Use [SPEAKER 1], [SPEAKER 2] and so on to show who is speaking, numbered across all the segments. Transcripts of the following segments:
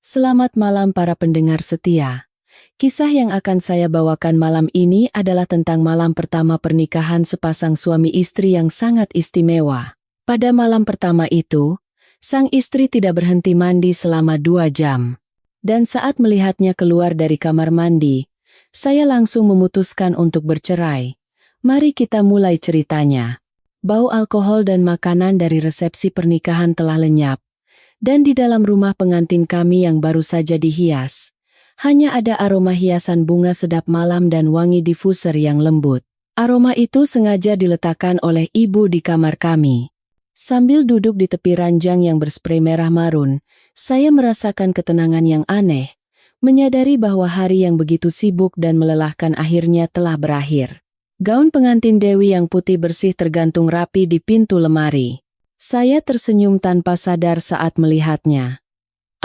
[SPEAKER 1] Selamat malam para pendengar setia. Kisah yang akan saya bawakan malam ini adalah tentang malam pertama pernikahan sepasang suami istri yang sangat istimewa. Pada malam pertama itu, sang istri tidak berhenti mandi selama 2 jam. Dan saat melihatnya keluar dari kamar mandi, saya langsung memutuskan untuk bercerai. Mari kita mulai ceritanya. Bau alkohol dan makanan dari resepsi pernikahan telah lenyap. Dan di dalam rumah pengantin kami yang baru saja dihias, hanya ada aroma hiasan bunga sedap malam dan wangi diffuser yang lembut. Aroma itu sengaja diletakkan oleh ibu di kamar kami. Sambil duduk di tepi ranjang yang berspray merah marun, saya merasakan ketenangan yang aneh, menyadari bahwa hari yang begitu sibuk dan melelahkan akhirnya telah berakhir. Gaun pengantin Dewi yang putih bersih tergantung rapi di pintu lemari. Saya tersenyum tanpa sadar saat melihatnya.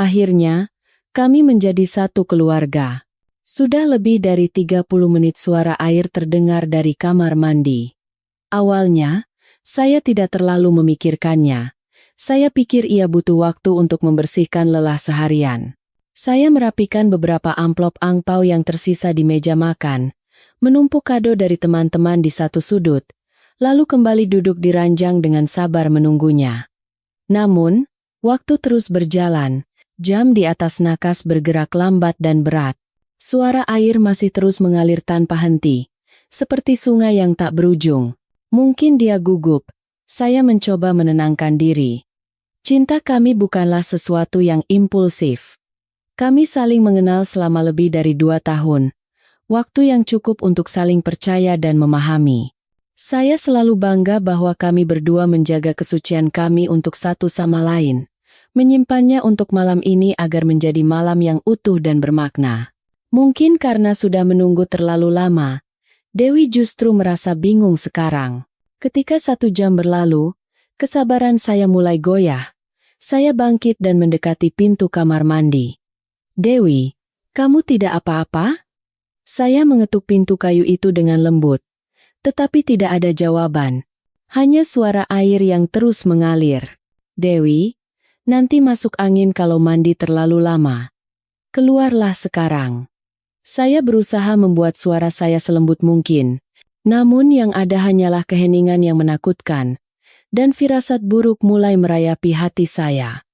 [SPEAKER 1] Akhirnya, kami menjadi satu keluarga. Sudah lebih dari 30 menit suara air terdengar dari kamar mandi. Awalnya, saya tidak terlalu memikirkannya. Saya pikir ia butuh waktu untuk membersihkan lelah seharian. Saya merapikan beberapa amplop angpau yang tersisa di meja makan, menumpuk kado dari teman-teman di satu sudut, lalu kembali duduk di ranjang dengan sabar menunggunya. Namun, waktu terus berjalan, jam di atas nakas bergerak lambat dan berat. Suara air masih terus mengalir tanpa henti, seperti sungai yang tak berujung. Mungkin dia gugup. Saya mencoba menenangkan diri. Cinta kami bukanlah sesuatu yang impulsif. Kami saling mengenal selama lebih dari 2 tahun. Waktu yang cukup untuk saling percaya dan memahami. Saya selalu bangga bahwa kami berdua menjaga kesucian kami untuk satu sama lain, menyimpannya untuk malam ini agar menjadi malam yang utuh dan bermakna. Mungkin karena sudah menunggu terlalu lama, Dewi justru merasa bingung sekarang. Ketika 1 jam berlalu, kesabaran saya mulai goyah. Saya bangkit dan mendekati pintu kamar mandi. "Dewi, kamu tidak apa-apa?" Saya mengetuk pintu kayu itu dengan lembut. Tetapi tidak ada jawaban. Hanya suara air yang terus mengalir. "Dewi, nanti masuk angin kalau mandi terlalu lama. Keluarlah sekarang." Saya berusaha membuat suara saya selembut mungkin. Namun yang ada hanyalah keheningan yang menakutkan. Dan firasat buruk mulai merayapi hati saya.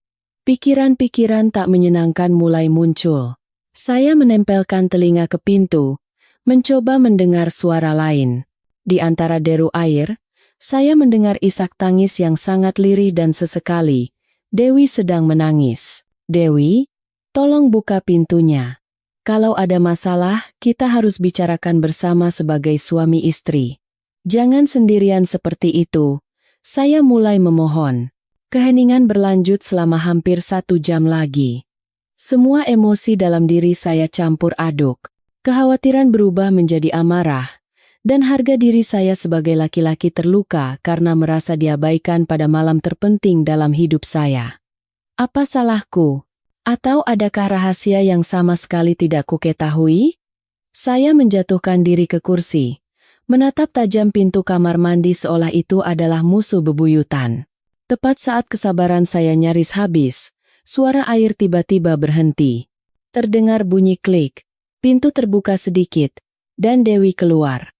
[SPEAKER 1] Pikiran-pikiran tak menyenangkan mulai muncul. Saya menempelkan telinga ke pintu, mencoba mendengar suara lain. Di antara deru air, saya mendengar isak tangis yang sangat lirih dan sesekali, Dewi sedang menangis. "Dewi, tolong buka pintunya. Kalau ada masalah, kita harus bicarakan bersama sebagai suami istri. Jangan sendirian seperti itu." Saya mulai memohon. Keheningan berlanjut selama hampir 1 jam lagi. Semua emosi dalam diri saya campur aduk. Kekhawatiran berubah menjadi amarah. Dan harga diri saya sebagai laki-laki terluka karena merasa diabaikan pada malam terpenting dalam hidup saya. Apa salahku? Atau adakah rahasia yang sama sekali tidak kuketahui? Saya menjatuhkan diri ke kursi, menatap tajam pintu kamar mandi seolah itu adalah musuh bebuyutan. Tepat saat kesabaran saya nyaris habis, suara air tiba-tiba berhenti. Terdengar bunyi klik, pintu terbuka sedikit, dan Dewi keluar.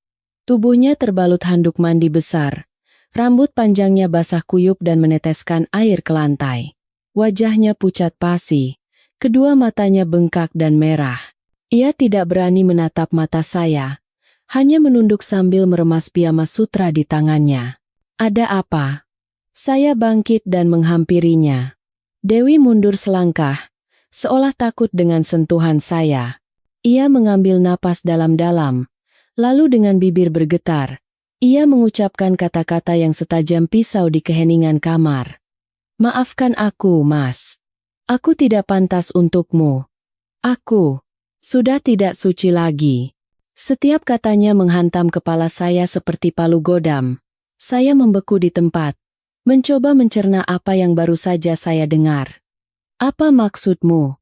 [SPEAKER 1] Tubuhnya terbalut handuk mandi besar. Rambut panjangnya basah kuyup dan meneteskan air ke lantai. Wajahnya pucat pasi. Kedua matanya bengkak dan merah. Ia tidak berani menatap mata saya. Hanya menunduk sambil meremas piyama sutra di tangannya. "Ada apa?" Saya bangkit dan menghampirinya. Dewi mundur selangkah, seolah takut dengan sentuhan saya. Ia mengambil napas dalam-dalam. Lalu dengan bibir bergetar, ia mengucapkan kata-kata yang setajam pisau di keheningan kamar. "Maafkan aku, Mas. Aku tidak pantas untukmu. Aku sudah tidak suci lagi." Setiap katanya menghantam kepala saya seperti palu godam. Saya membeku di tempat, mencoba mencerna apa yang baru saja saya dengar. "Apa maksudmu?"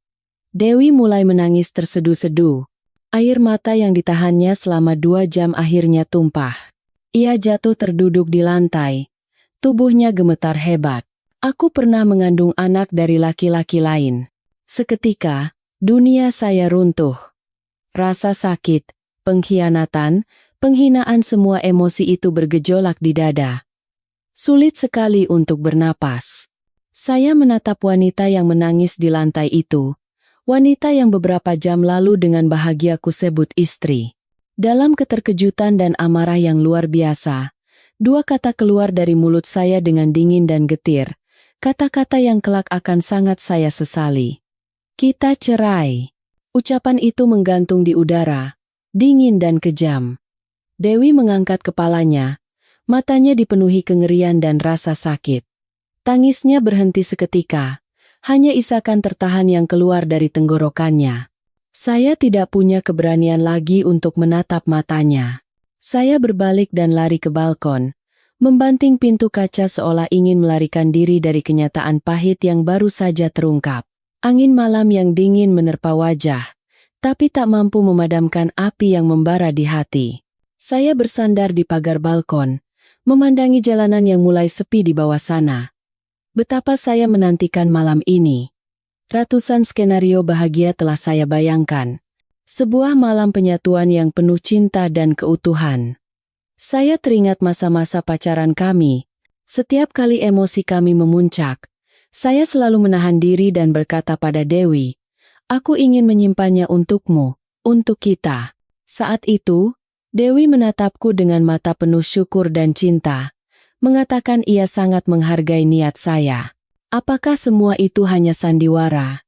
[SPEAKER 1] Dewi mulai menangis terseduh-seduh. Air mata yang ditahannya selama 2 jam akhirnya tumpah. Ia jatuh terduduk di lantai. Tubuhnya gemetar hebat. "Aku pernah mengandung anak dari laki-laki lain. Seketika, dunia saya runtuh. Rasa sakit, pengkhianatan, penghinaan, semua emosi itu bergejolak di dada. Sulit sekali untuk bernapas. Saya menatap wanita yang menangis di lantai itu. Wanita yang beberapa jam lalu dengan bahagia kusebut istri. Dalam keterkejutan dan amarah yang luar biasa, dua kata keluar dari mulut saya dengan dingin dan getir. Kata-kata yang kelak akan sangat saya sesali. Kita cerai. Ucapan itu menggantung di udara, dingin dan kejam. Dewi mengangkat kepalanya, matanya dipenuhi kengerian dan rasa sakit. Tangisnya berhenti seketika, hanya isakan tertahan yang keluar dari tenggorokannya. Saya tidak punya keberanian lagi untuk menatap matanya. Saya berbalik dan lari ke balkon, membanting pintu kaca seolah ingin melarikan diri dari kenyataan pahit yang baru saja terungkap. Angin malam yang dingin menerpa wajah, tapi tak mampu memadamkan api yang membara di hati. Saya bersandar di pagar balkon, memandangi jalanan yang mulai sepi di bawah sana. Betapa saya menantikan malam ini. Ratusan skenario bahagia telah saya bayangkan. Sebuah malam penyatuan yang penuh cinta dan keutuhan. Saya teringat masa-masa pacaran kami. Setiap kali emosi kami memuncak, saya selalu menahan diri dan berkata pada Dewi, "Aku ingin menyimpannya untukmu, untuk kita." Saat itu, Dewi menatapku dengan mata penuh syukur dan cinta, mengatakan ia sangat menghargai niat saya. Apakah semua itu hanya sandiwara?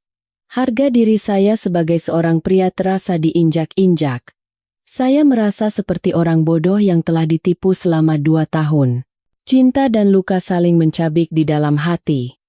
[SPEAKER 1] Harga diri saya sebagai seorang pria terasa diinjak-injak. Saya merasa seperti orang bodoh yang telah ditipu selama 2 tahun. Cinta dan luka saling mencabik di dalam hati.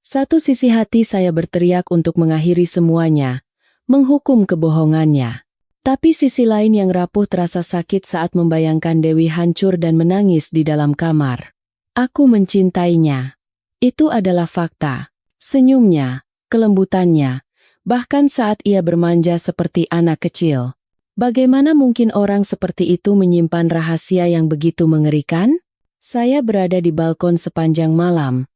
[SPEAKER 1] Satu sisi hati saya berteriak untuk mengakhiri semuanya, menghukum kebohongannya. Tapi sisi lain yang rapuh terasa sakit saat membayangkan Dewi hancur dan menangis di dalam kamar. Aku mencintainya. Itu adalah fakta. Senyumnya, kelembutannya, bahkan saat ia bermanja seperti anak kecil. Bagaimana mungkin orang seperti itu menyimpan rahasia yang begitu mengerikan? Saya berada di balkon sepanjang malam,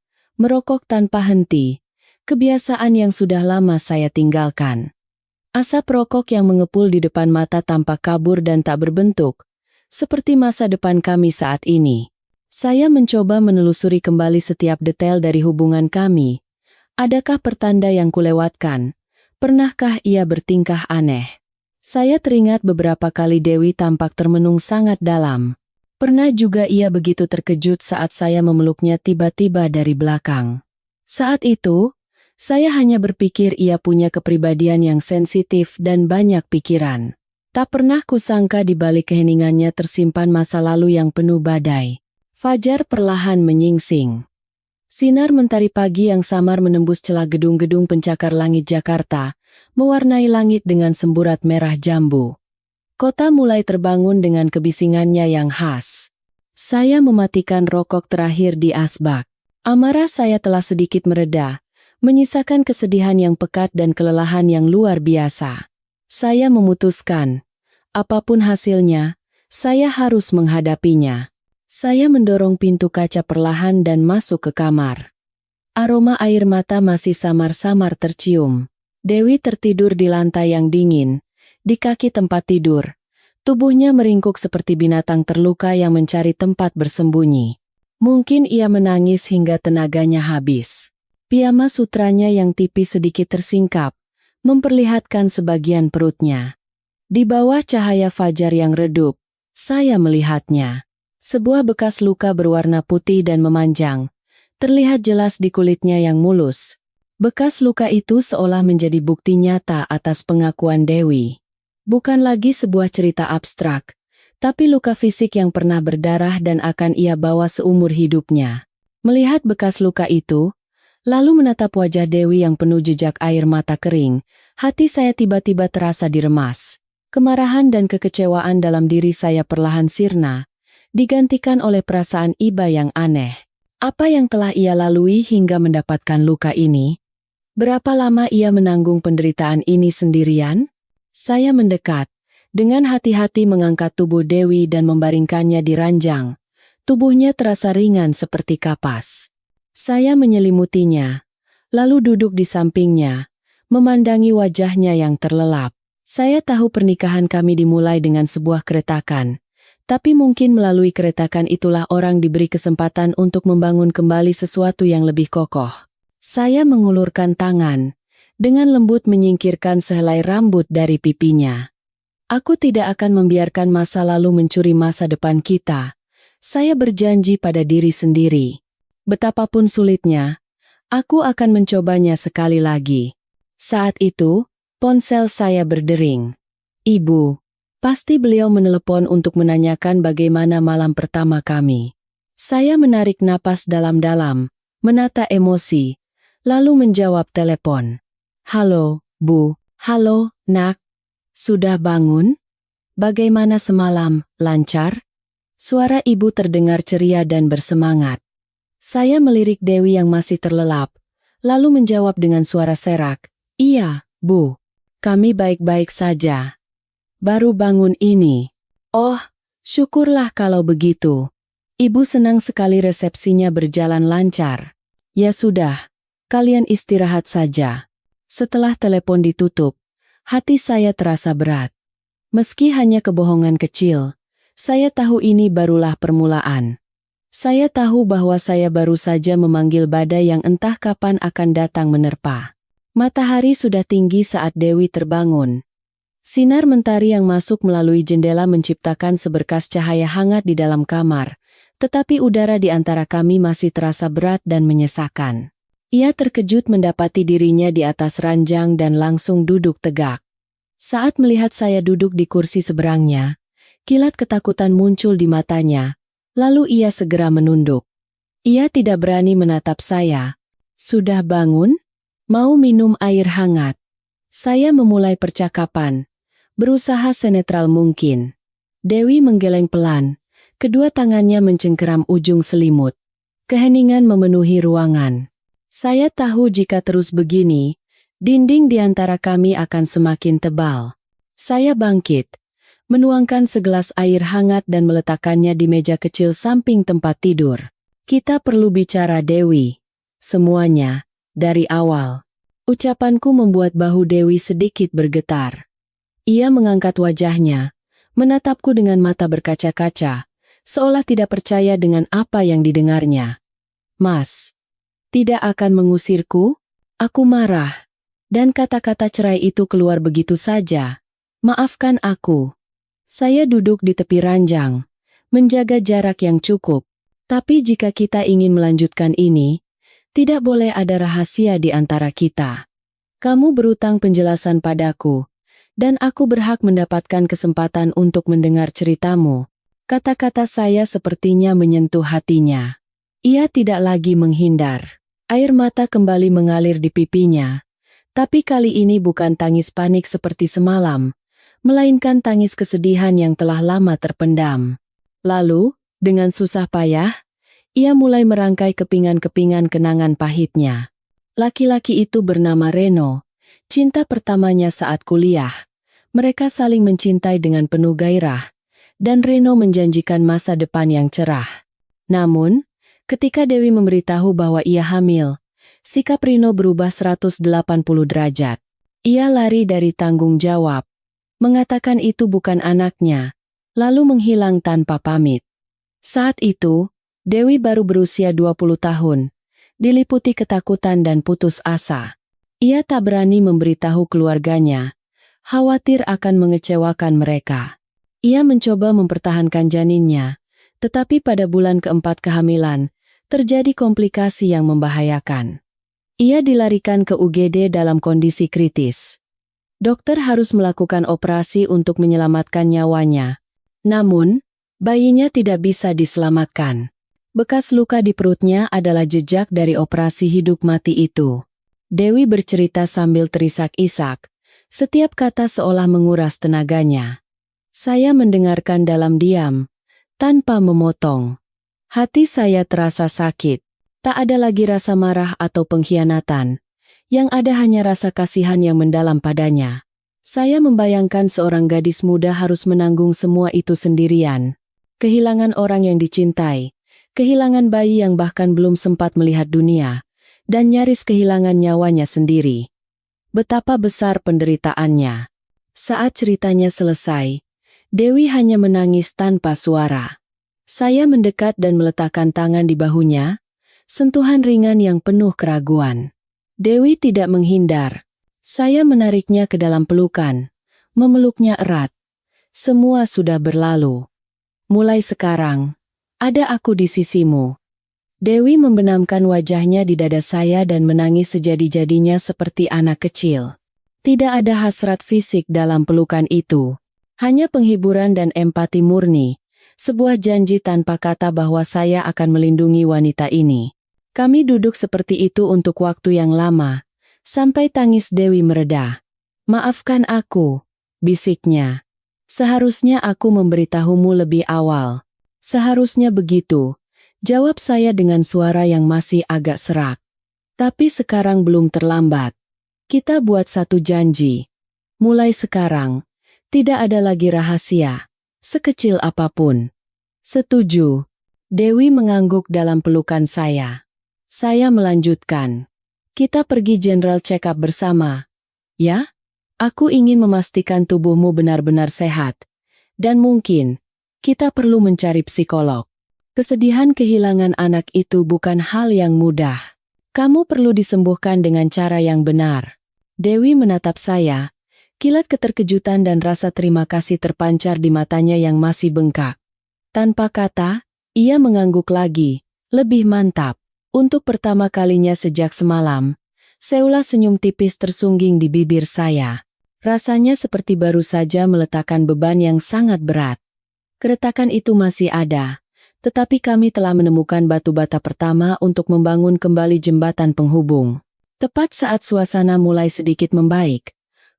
[SPEAKER 1] merokok tanpa henti, kebiasaan yang sudah lama saya tinggalkan. Asap rokok yang mengepul di depan mata tampak kabur dan tak berbentuk, seperti masa depan kami saat ini. Saya mencoba menelusuri kembali setiap detail dari hubungan kami. Adakah pertanda yang kulewatkan? Pernahkah ia bertingkah aneh? Saya teringat beberapa kali Dewi tampak termenung sangat dalam. Pernah juga ia begitu terkejut saat saya memeluknya tiba-tiba dari belakang. Saat itu, saya hanya berpikir ia punya kepribadian yang sensitif dan banyak pikiran. Tak pernah kusangka di balik keheningannya tersimpan masa lalu yang penuh badai. Fajar perlahan menyingsing. Sinar mentari pagi yang samar menembus celah gedung-gedung pencakar langit Jakarta, mewarnai langit dengan semburat merah jambu. Kota mulai terbangun dengan kebisingannya yang khas. Saya mematikan rokok terakhir di asbak. Amarah saya telah sedikit mereda, menyisakan kesedihan yang pekat dan kelelahan yang luar biasa. Saya memutuskan, apapun hasilnya, saya harus menghadapinya. Saya mendorong pintu kaca perlahan dan masuk ke kamar. Aroma air mata masih samar-samar tercium. Dewi tertidur di lantai yang dingin, di kaki tempat tidur. Tubuhnya meringkuk seperti binatang terluka yang mencari tempat bersembunyi. Mungkin ia menangis hingga tenaganya habis. Piyama sutranya yang tipis sedikit tersingkap, memperlihatkan sebagian perutnya. Di bawah cahaya fajar yang redup, saya melihatnya. Sebuah bekas luka berwarna putih dan memanjang, terlihat jelas di kulitnya yang mulus. Bekas luka itu seolah menjadi bukti nyata atas pengakuan Dewi. Bukan lagi sebuah cerita abstrak, tapi luka fisik yang pernah berdarah dan akan ia bawa seumur hidupnya. Melihat bekas luka itu, lalu menatap wajah Dewi yang penuh jejak air mata kering, hati saya tiba-tiba terasa diremas. Kemarahan dan kekecewaan dalam diri saya perlahan sirna, digantikan oleh perasaan iba yang aneh. Apa yang telah ia lalui hingga mendapatkan luka ini? Berapa lama ia menanggung penderitaan ini sendirian? Saya mendekat, dengan hati-hati mengangkat tubuh Dewi dan membaringkannya di ranjang. Tubuhnya terasa ringan seperti kapas. Saya menyelimutinya, lalu duduk di sampingnya, memandangi wajahnya yang terlelap. Saya tahu pernikahan kami dimulai dengan sebuah keretakan, tapi mungkin melalui keretakan itulah orang diberi kesempatan untuk membangun kembali sesuatu yang lebih kokoh. Saya mengulurkan tangan, dengan lembut menyingkirkan sehelai rambut dari pipinya. Aku tidak akan membiarkan masa lalu mencuri masa depan kita. Saya berjanji pada diri sendiri. Betapapun sulitnya, aku akan mencobanya sekali lagi. Saat itu, ponsel saya berdering. Ibu, pasti beliau menelepon untuk menanyakan bagaimana malam pertama kami. Saya menarik napas dalam-dalam, menata emosi, lalu menjawab telepon. Halo, Bu. Halo, Nak. Sudah bangun? Bagaimana semalam, lancar? Suara ibu terdengar ceria dan bersemangat. Saya melirik Dewi yang masih terlelap, lalu menjawab dengan suara serak. Iya, Bu. Kami baik-baik saja. Baru bangun ini. Oh, syukurlah kalau begitu. Ibu senang sekali resepsinya berjalan lancar. Ya sudah, kalian istirahat saja. Setelah telepon ditutup, hati saya terasa berat. Meski hanya kebohongan kecil, saya tahu ini barulah permulaan. Saya tahu bahwa saya baru saja memanggil badai yang entah kapan akan datang menerpa. Matahari sudah tinggi saat Dewi terbangun. Sinar mentari yang masuk melalui jendela menciptakan seberkas cahaya hangat di dalam kamar, tetapi udara di antara kami masih terasa berat dan menyesakan. Ia terkejut mendapati dirinya di atas ranjang dan langsung duduk tegak. Saat melihat saya duduk di kursi seberangnya, kilat ketakutan muncul di matanya, lalu ia segera menunduk. Ia tidak berani menatap saya. Sudah bangun? Mau minum air hangat? Saya memulai percakapan, berusaha senetral mungkin. Dewi menggeleng pelan, kedua tangannya mencengkeram ujung selimut. Keheningan memenuhi ruangan. Saya tahu jika terus begini, dinding di antara kami akan semakin tebal. Saya bangkit, menuangkan segelas air hangat dan meletakkannya di meja kecil samping tempat tidur. Kita perlu bicara, Dewi. Semuanya, dari awal. Ucapanku membuat bahu Dewi sedikit bergetar. Ia mengangkat wajahnya, menatapku dengan mata berkaca-kaca, seolah tidak percaya dengan apa yang didengarnya. Mas, tidak akan mengusirku? Aku marah. Dan kata-kata cerai itu keluar begitu saja. Maafkan aku. Saya duduk di tepi ranjang, menjaga jarak yang cukup. Tapi jika kita ingin melanjutkan ini, tidak boleh ada rahasia di antara kita. Kamu berutang penjelasan padaku, dan aku berhak mendapatkan kesempatan untuk mendengar ceritamu. Kata-kata saya sepertinya menyentuh hatinya. Ia tidak lagi menghindar. Air mata kembali mengalir di pipinya. Tapi kali ini bukan tangis panik seperti semalam, melainkan tangis kesedihan yang telah lama terpendam. Lalu, dengan susah payah, ia mulai merangkai kepingan-kepingan kenangan pahitnya. Laki-laki itu bernama Reno, cinta pertamanya saat kuliah. Mereka saling mencintai dengan penuh gairah, dan Reno menjanjikan masa depan yang cerah. Namun, ketika Dewi memberitahu bahwa ia hamil, sikap Reno berubah 180 derajat. Ia lari dari tanggung jawab, mengatakan itu bukan anaknya, lalu menghilang tanpa pamit. Saat itu, Dewi baru berusia 20 tahun, diliputi ketakutan dan putus asa. Ia tak berani memberitahu keluarganya, khawatir akan mengecewakan mereka. Ia mencoba mempertahankan janinnya, tetapi pada bulan keempat kehamilan, terjadi komplikasi yang membahayakan. Ia dilarikan ke UGD dalam kondisi kritis. Dokter harus melakukan operasi untuk menyelamatkan nyawanya. Namun, bayinya tidak bisa diselamatkan. Bekas luka di perutnya adalah jejak dari operasi hidup mati itu. Dewi bercerita sambil terisak-isak, setiap kata seolah menguras tenaganya. Saya mendengarkan dalam diam, tanpa memotong. Hati saya terasa sakit. Tak ada lagi rasa marah atau pengkhianatan. Yang ada hanya rasa kasihan yang mendalam padanya. Saya membayangkan seorang gadis muda harus menanggung semua itu sendirian. Kehilangan orang yang dicintai, kehilangan bayi yang bahkan belum sempat melihat dunia, dan nyaris kehilangan nyawanya sendiri. betapa besar penderitaannya. Saat ceritanya selesai, Dewi hanya menangis tanpa suara. Saya mendekat dan meletakkan tangan di bahunya, sentuhan ringan yang penuh keraguan. Dewi tidak menghindar. Saya menariknya ke dalam pelukan, memeluknya erat. Semua sudah berlalu. Mulai sekarang, ada aku di sisimu. Dewi membenamkan wajahnya di dada saya dan menangis sejadi-jadinya seperti anak kecil. Tidak ada hasrat fisik dalam pelukan itu. Hanya penghiburan dan empati murni, sebuah janji tanpa kata bahwa saya akan melindungi wanita ini. Kami duduk seperti itu untuk waktu yang lama, sampai tangis Dewi mereda. "Maafkan aku," bisiknya. "Seharusnya aku memberitahumu lebih awal." "Seharusnya begitu," jawab saya dengan suara yang masih agak serak. "Tapi sekarang belum terlambat. Kita buat satu janji. Mulai sekarang, tidak ada lagi rahasia, sekecil apapun." "Setuju." Dewi mengangguk dalam pelukan saya. Saya melanjutkan. "Kita pergi general check-up bersama. Ya? Aku ingin memastikan tubuhmu benar-benar sehat. Dan mungkin, kita perlu mencari psikolog." Kesedihan kehilangan anak itu bukan hal yang mudah. "Kamu perlu disembuhkan dengan cara yang benar." Dewi menatap saya. Kilat keterkejutan dan rasa terima kasih terpancar di matanya yang masih bengkak. Tanpa kata, ia mengangguk lagi, lebih mantap. Untuk pertama kalinya sejak semalam, seulas senyum tipis tersungging di bibir saya. Rasanya seperti baru saja meletakkan beban yang sangat berat. Keretakan itu masih ada, tetapi kami telah menemukan batu bata pertama untuk membangun kembali jembatan penghubung. Tepat saat suasana mulai sedikit membaik,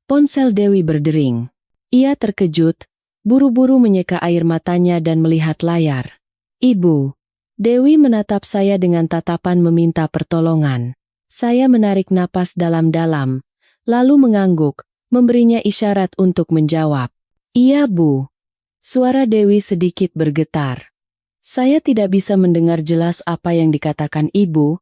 [SPEAKER 1] ponsel Dewi berdering. Ia terkejut, buru-buru menyeka air matanya dan melihat layar. "Ibu." Dewi menatap saya dengan tatapan meminta pertolongan. Saya menarik napas dalam-dalam, lalu mengangguk, memberinya isyarat untuk menjawab. "Iya, Bu." Suara Dewi sedikit bergetar. Saya tidak bisa mendengar jelas apa yang dikatakan ibu,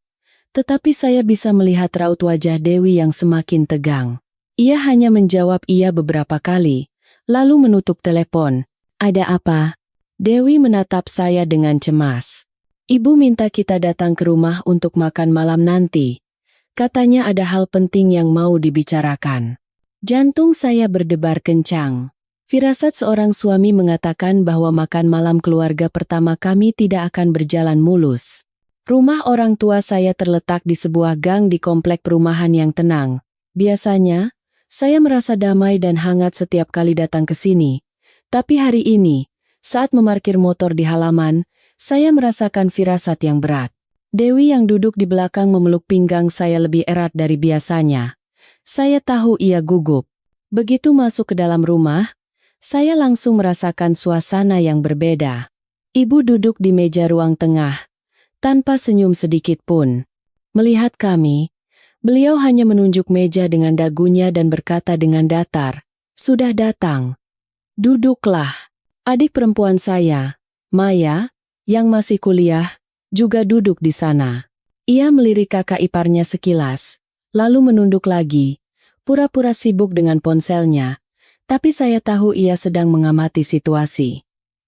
[SPEAKER 1] tetapi saya bisa melihat raut wajah Dewi yang semakin tegang. Ia hanya menjawab iya beberapa kali, lalu menutup telepon. "Ada apa?" Dewi menatap saya dengan cemas. "Ibu minta kita datang ke rumah untuk makan malam nanti. Katanya ada hal penting yang mau dibicarakan." Jantung saya berdebar kencang. Firasat seorang suami mengatakan bahwa makan malam keluarga pertama kami tidak akan berjalan mulus. Rumah orang tua saya terletak di sebuah gang di komplek perumahan yang tenang. Biasanya, saya merasa damai dan hangat setiap kali datang ke sini. Tapi hari ini, saat memarkir motor di halaman, saya merasakan firasat yang berat. Dewi yang duduk di belakang memeluk pinggang saya lebih erat dari biasanya. Saya tahu ia gugup. Begitu masuk ke dalam rumah, saya langsung merasakan suasana yang berbeda. Ibu duduk di meja ruang tengah, tanpa senyum sedikit pun. Melihat kami, beliau hanya menunjuk meja dengan dagunya dan berkata dengan datar, "Sudah datang. Duduklah." Adik perempuan saya, Maya, yang masih kuliah, juga duduk di sana. Ia melirik kakak iparnya sekilas, lalu menunduk lagi, pura-pura sibuk dengan ponselnya, tapi saya tahu ia sedang mengamati situasi.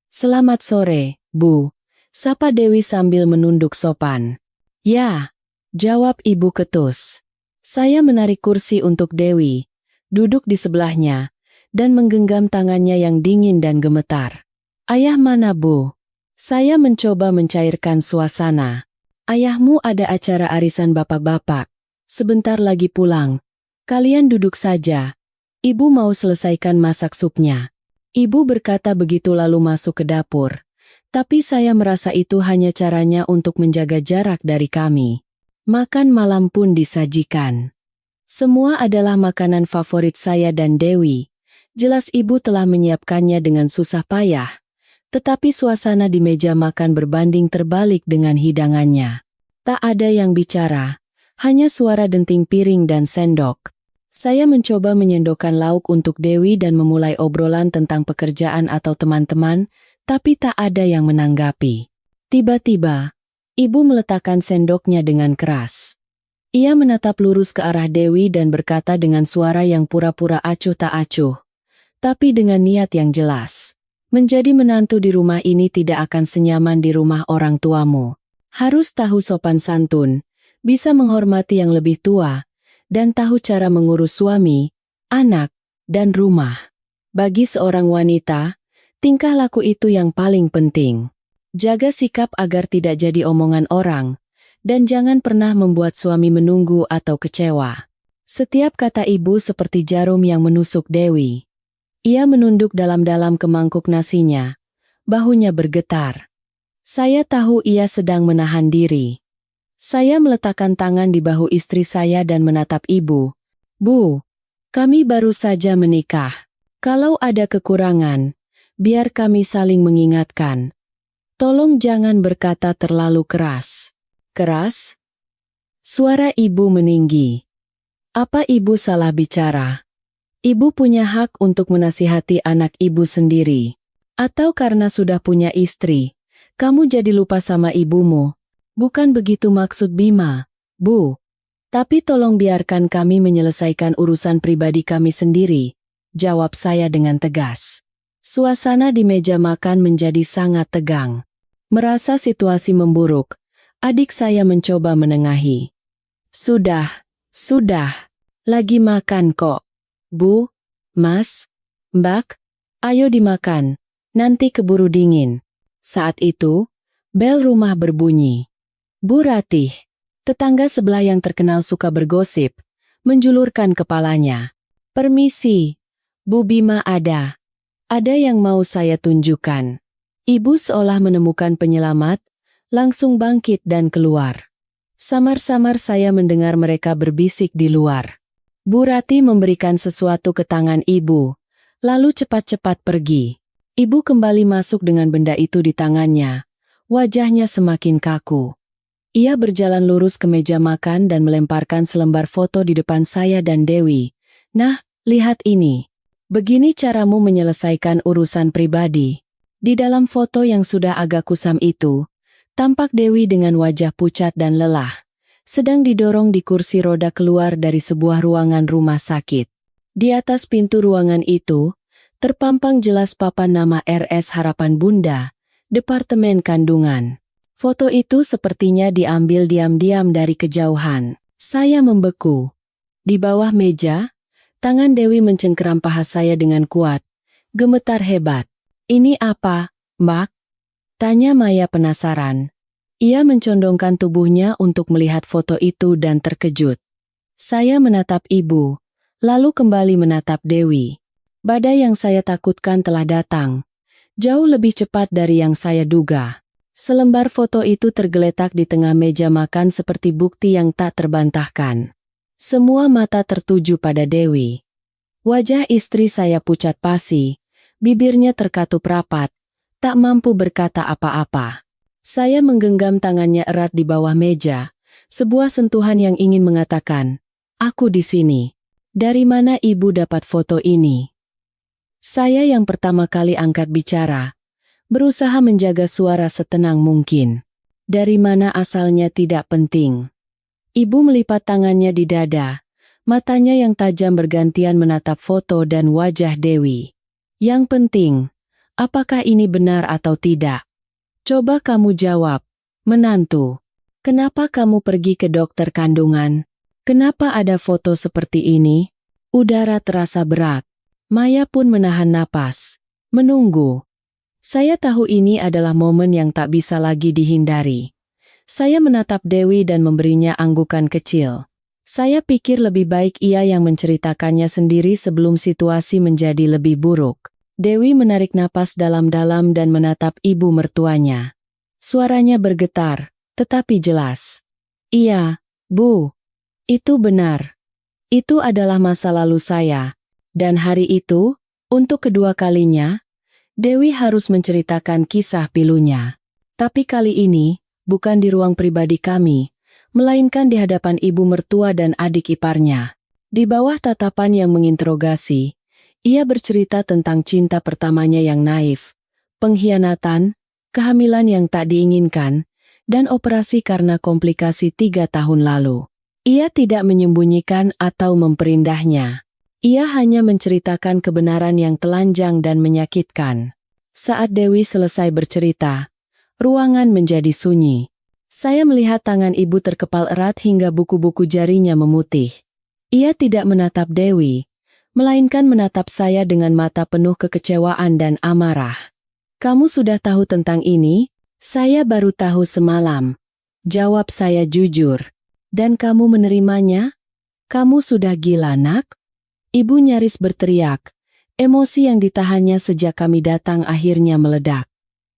[SPEAKER 1] "Selamat sore, Bu," sapa Dewi sambil menunduk sopan. "Ya," jawab ibu ketus. Saya menarik kursi untuk Dewi, duduk di sebelahnya, dan menggenggam tangannya yang dingin dan gemetar. "Ayah mana, Bu?" Saya mencoba mencairkan suasana. "Ayahmu ada acara arisan bapak-bapak. Sebentar lagi pulang. Kalian duduk saja. Ibu mau selesaikan masak supnya." Ibu berkata begitu lalu masuk ke dapur. Tapi saya merasa itu hanya caranya untuk menjaga jarak dari kami. Makan malam pun disajikan. Semua adalah makanan favorit saya dan Dewi. Jelas ibu telah menyiapkannya dengan susah payah. Tetapi suasana di meja makan berbanding terbalik dengan hidangannya. Tak ada yang bicara, hanya suara denting piring dan sendok. Saya mencoba menyendokkan lauk untuk Dewi dan memulai obrolan tentang pekerjaan atau teman-teman, tapi tak ada yang menanggapi. Tiba-tiba, ibu meletakkan sendoknya dengan keras. Ia menatap lurus ke arah Dewi dan berkata dengan suara yang pura-pura acuh tak acuh, tapi dengan niat yang jelas. Menjadi menantu di rumah ini tidak akan senyaman di rumah orang tuamu. Harus tahu sopan santun, bisa menghormati yang lebih tua, dan tahu cara mengurus suami, anak, dan rumah. Bagi seorang wanita, tingkah laku itu yang paling penting. Jaga sikap agar tidak jadi omongan orang, dan jangan pernah membuat suami menunggu atau kecewa. Setiap kata ibu seperti jarum yang menusuk Dewi. Ia menunduk dalam-dalam ke mangkuk nasinya. Bahunya bergetar. Saya tahu ia sedang menahan diri. Saya meletakkan tangan di bahu istri saya dan menatap ibu. Bu, kami baru saja menikah. Kalau ada kekurangan, biar kami saling mengingatkan. Tolong jangan berkata terlalu keras. Keras? Suara ibu meninggi. Apa ibu salah bicara? Ibu punya hak untuk menasihati anak ibu sendiri. Atau karena sudah punya istri, kamu jadi lupa sama ibumu. Bukan begitu maksud Bima, Bu. Tapi tolong biarkan kami menyelesaikan urusan pribadi kami sendiri, jawab saya dengan tegas. Suasana di meja makan menjadi sangat tegang. Merasa situasi memburuk, adik saya mencoba menengahi. Sudah, lagi makan kok. Bu, Mas, Mbak, ayo dimakan, nanti keburu dingin. Saat itu, bel rumah berbunyi. Bu Ratih, tetangga sebelah yang terkenal suka bergosip, menjulurkan kepalanya. Permisi, Bu Bima ada. Ada yang mau saya tunjukkan. Ibu seolah menemukan penyelamat, langsung bangkit dan keluar. Samar-samar saya mendengar mereka berbisik di luar. Bu Ratih memberikan sesuatu ke tangan ibu, lalu cepat-cepat pergi. Ibu kembali masuk dengan benda itu di tangannya. Wajahnya semakin kaku. Ia berjalan lurus ke meja makan dan melemparkan selembar foto di depan saya dan Dewi. Nah, lihat ini. Begini caramu menyelesaikan urusan pribadi. Di dalam foto yang sudah agak kusam itu, tampak Dewi dengan wajah pucat dan lelah, sedang didorong di kursi roda keluar dari sebuah ruangan rumah sakit. Di atas pintu ruangan itu, terpampang jelas papan nama RS Harapan Bunda, Departemen Kandungan. Foto itu sepertinya diambil diam-diam dari kejauhan. Saya membeku. Di bawah meja, tangan Dewi mencengkeram paha saya dengan kuat. Gemetar hebat. Ini apa, Mbak? Tanya Maya penasaran. Ia mencondongkan tubuhnya untuk melihat foto itu dan terkejut. Saya menatap ibu, lalu kembali menatap Dewi. Badai yang saya takutkan telah datang. Jauh lebih cepat dari yang saya duga. Selembar foto itu tergeletak di tengah meja makan seperti bukti yang tak terbantahkan. Semua mata tertuju pada Dewi. Wajah istri saya pucat pasi, bibirnya terkatup rapat, tak mampu berkata apa-apa. Saya menggenggam tangannya erat di bawah meja, sebuah sentuhan yang ingin mengatakan, "Aku di sini. Dari mana ibu dapat foto ini?" Saya yang pertama kali angkat bicara, berusaha menjaga suara setenang mungkin. Dari mana asalnya tidak penting. Ibu melipat tangannya di dada, matanya yang tajam bergantian menatap foto dan wajah Dewi. Yang penting, apakah ini benar atau tidak? Coba kamu jawab, menantu. Kenapa kamu pergi ke dokter kandungan? Kenapa ada foto seperti ini? Udara terasa berat. Maya pun menahan napas, menunggu. Saya tahu ini adalah momen yang tak bisa lagi dihindari. Saya menatap Dewi dan memberinya anggukan kecil. Saya pikir lebih baik ia yang menceritakannya sendiri sebelum situasi menjadi lebih buruk. Dewi menarik napas dalam-dalam dan menatap ibu mertuanya. Suaranya bergetar, tetapi jelas. Iya, Bu. Itu benar. Itu adalah masa lalu saya. Dan hari itu, untuk kedua kalinya, Dewi harus menceritakan kisah pilunya. Tapi kali ini, bukan di ruang pribadi kami, melainkan di hadapan ibu mertua dan adik iparnya. Di bawah tatapan yang menginterogasi, ia bercerita tentang cinta pertamanya yang naif, pengkhianatan, kehamilan yang tak diinginkan, dan operasi karena komplikasi 3 tahun lalu. Ia tidak menyembunyikan atau memperindahnya. Ia hanya menceritakan kebenaran yang telanjang dan menyakitkan. Saat Dewi selesai bercerita, ruangan menjadi sunyi. Saya melihat tangan ibu terkepal erat hingga buku-buku jarinya memutih. Ia tidak menatap Dewi, melainkan menatap saya dengan mata penuh kekecewaan dan amarah. "Kamu sudah tahu tentang ini?" "Saya baru tahu semalam," jawab saya jujur. "Dan kamu menerimanya? Kamu sudah gila, Nak?" Ibu nyaris berteriak. Emosi yang ditahannya sejak kami datang akhirnya meledak.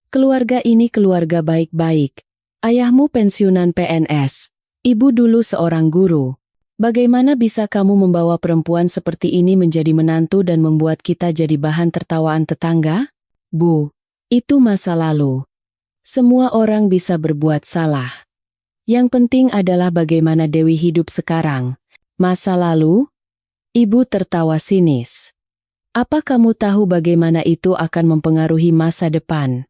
[SPEAKER 1] "Keluarga ini keluarga baik-baik. Ayahmu pensiunan PNS. Ibu dulu seorang guru. Bagaimana bisa kamu membawa perempuan seperti ini menjadi menantu dan membuat kita jadi bahan tertawaan tetangga?" "Bu, itu masa lalu. Semua orang bisa berbuat salah. Yang penting adalah bagaimana Dewi hidup sekarang." "Masa lalu?" Ibu tertawa sinis. "Apa kamu tahu bagaimana itu akan mempengaruhi masa depan?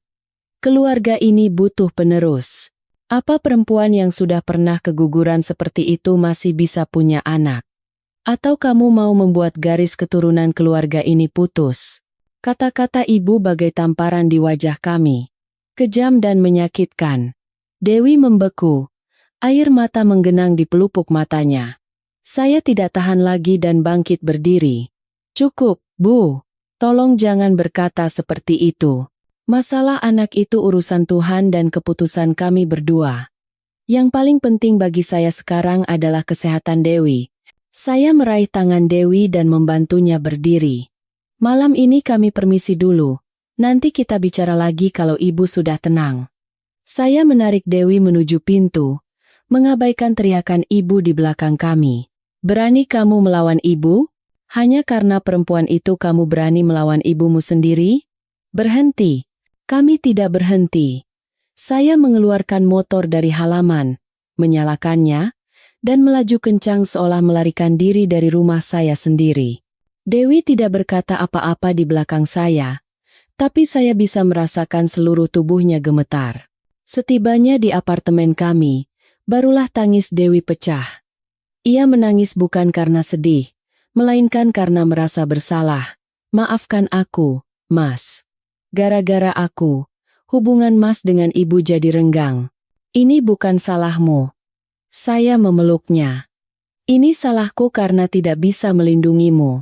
[SPEAKER 1] Keluarga ini butuh penerus. Apa perempuan yang sudah pernah keguguran seperti itu masih bisa punya anak? Atau kamu mau membuat garis keturunan keluarga ini putus?" Kata-kata ibu bagai tamparan di wajah kami. Kejam dan menyakitkan. Dewi membeku. Air mata menggenang di pelupuk matanya. Saya tidak tahan lagi dan bangkit berdiri. "Cukup, Bu. Tolong jangan berkata seperti itu. Masalah anak itu urusan Tuhan dan keputusan kami berdua. Yang paling penting bagi saya sekarang adalah kesehatan Dewi." Saya meraih tangan Dewi dan membantunya berdiri. "Malam ini kami permisi dulu. Nanti kita bicara lagi kalau ibu sudah tenang." Saya menarik Dewi menuju pintu, mengabaikan teriakan ibu di belakang kami. "Berani kamu melawan ibu? Hanya karena perempuan itu kamu berani melawan ibumu sendiri?" "Berhenti." Kami tidak berhenti. Saya mengeluarkan motor dari halaman, menyalakannya, dan melaju kencang seolah melarikan diri dari rumah saya sendiri. Dewi tidak berkata apa-apa di belakang saya, tapi saya bisa merasakan seluruh tubuhnya gemetar. Setibanya di apartemen kami, barulah tangis Dewi pecah. Ia menangis bukan karena sedih, melainkan karena merasa bersalah. "Maafkan aku, Mas. Gara-gara aku, hubungan Mas dengan ibu jadi renggang. Ini bukan salahmu." Saya memeluknya. "Ini salahku karena tidak bisa melindungimu.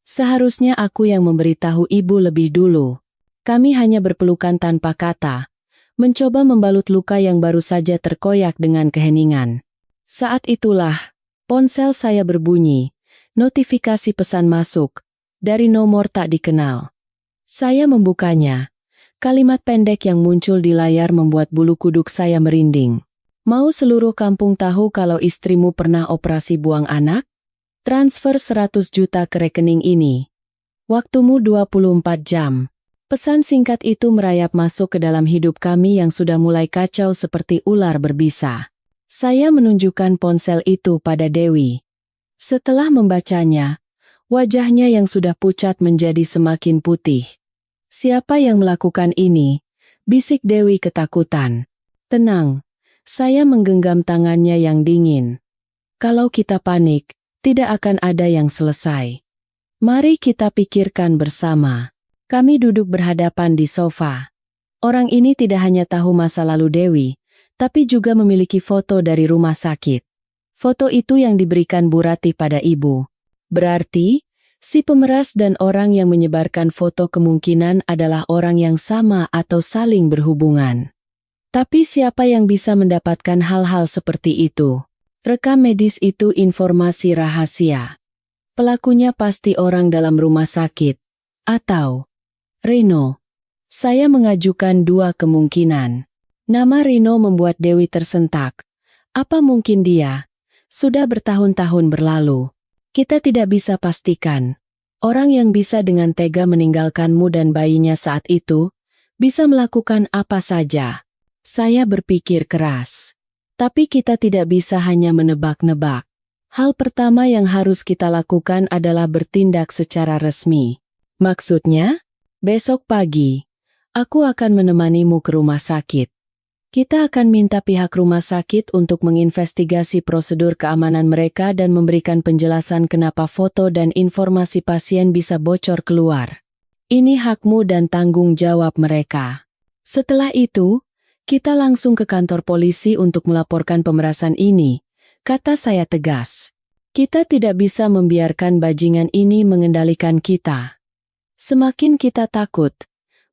[SPEAKER 1] Seharusnya aku yang memberitahu ibu lebih dulu." Kami hanya berpelukan tanpa kata, mencoba membalut luka yang baru saja terkoyak dengan keheningan. Saat itulah, ponsel saya berbunyi, notifikasi pesan masuk, dari nomor tak dikenal. Saya membukanya. Kalimat pendek yang muncul di layar membuat bulu kuduk saya merinding. "Mau seluruh kampung tahu kalau istrimu pernah operasi buang anak? Transfer 100 juta ke rekening ini. Waktumu 24 jam. Pesan singkat itu merayap masuk ke dalam hidup kami yang sudah mulai kacau seperti ular berbisa. Saya menunjukkan ponsel itu pada Dewi. Setelah membacanya, wajahnya yang sudah pucat menjadi semakin putih. "Siapa yang melakukan ini?" bisik Dewi ketakutan. "Tenang." Saya menggenggam tangannya yang dingin. "Kalau kita panik, tidak akan ada yang selesai. Mari kita pikirkan bersama." Kami duduk berhadapan di sofa. Orang ini tidak hanya tahu masa lalu Dewi, tapi juga memiliki foto dari rumah sakit. Foto itu yang diberikan Bu Ratih pada ibu. Berarti, si pemeras dan orang yang menyebarkan foto kemungkinan adalah orang yang sama atau saling berhubungan. Tapi siapa yang bisa mendapatkan hal-hal seperti itu? Rekam medis itu informasi rahasia. Pelakunya pasti orang dalam rumah sakit. Atau Rino. Saya mengajukan dua kemungkinan. Nama Rino membuat Dewi tersentak. Apa mungkin dia? Sudah bertahun-tahun berlalu. Kita tidak bisa pastikan. Orang yang bisa dengan tega meninggalkanmu dan bayinya saat itu, bisa melakukan apa saja. Saya berpikir keras. Tapi kita tidak bisa hanya menebak-nebak. Hal pertama yang harus kita lakukan adalah bertindak secara resmi. Maksudnya? Besok pagi, aku akan menemanimu ke rumah sakit. Kita akan minta pihak rumah sakit untuk menginvestigasi prosedur keamanan mereka dan memberikan penjelasan kenapa foto dan informasi pasien bisa bocor keluar. Ini hakmu dan tanggung jawab mereka. Setelah itu, kita langsung ke kantor polisi untuk melaporkan pemerasan ini, kata saya tegas. Kita tidak bisa membiarkan bajingan ini mengendalikan kita. Semakin kita takut,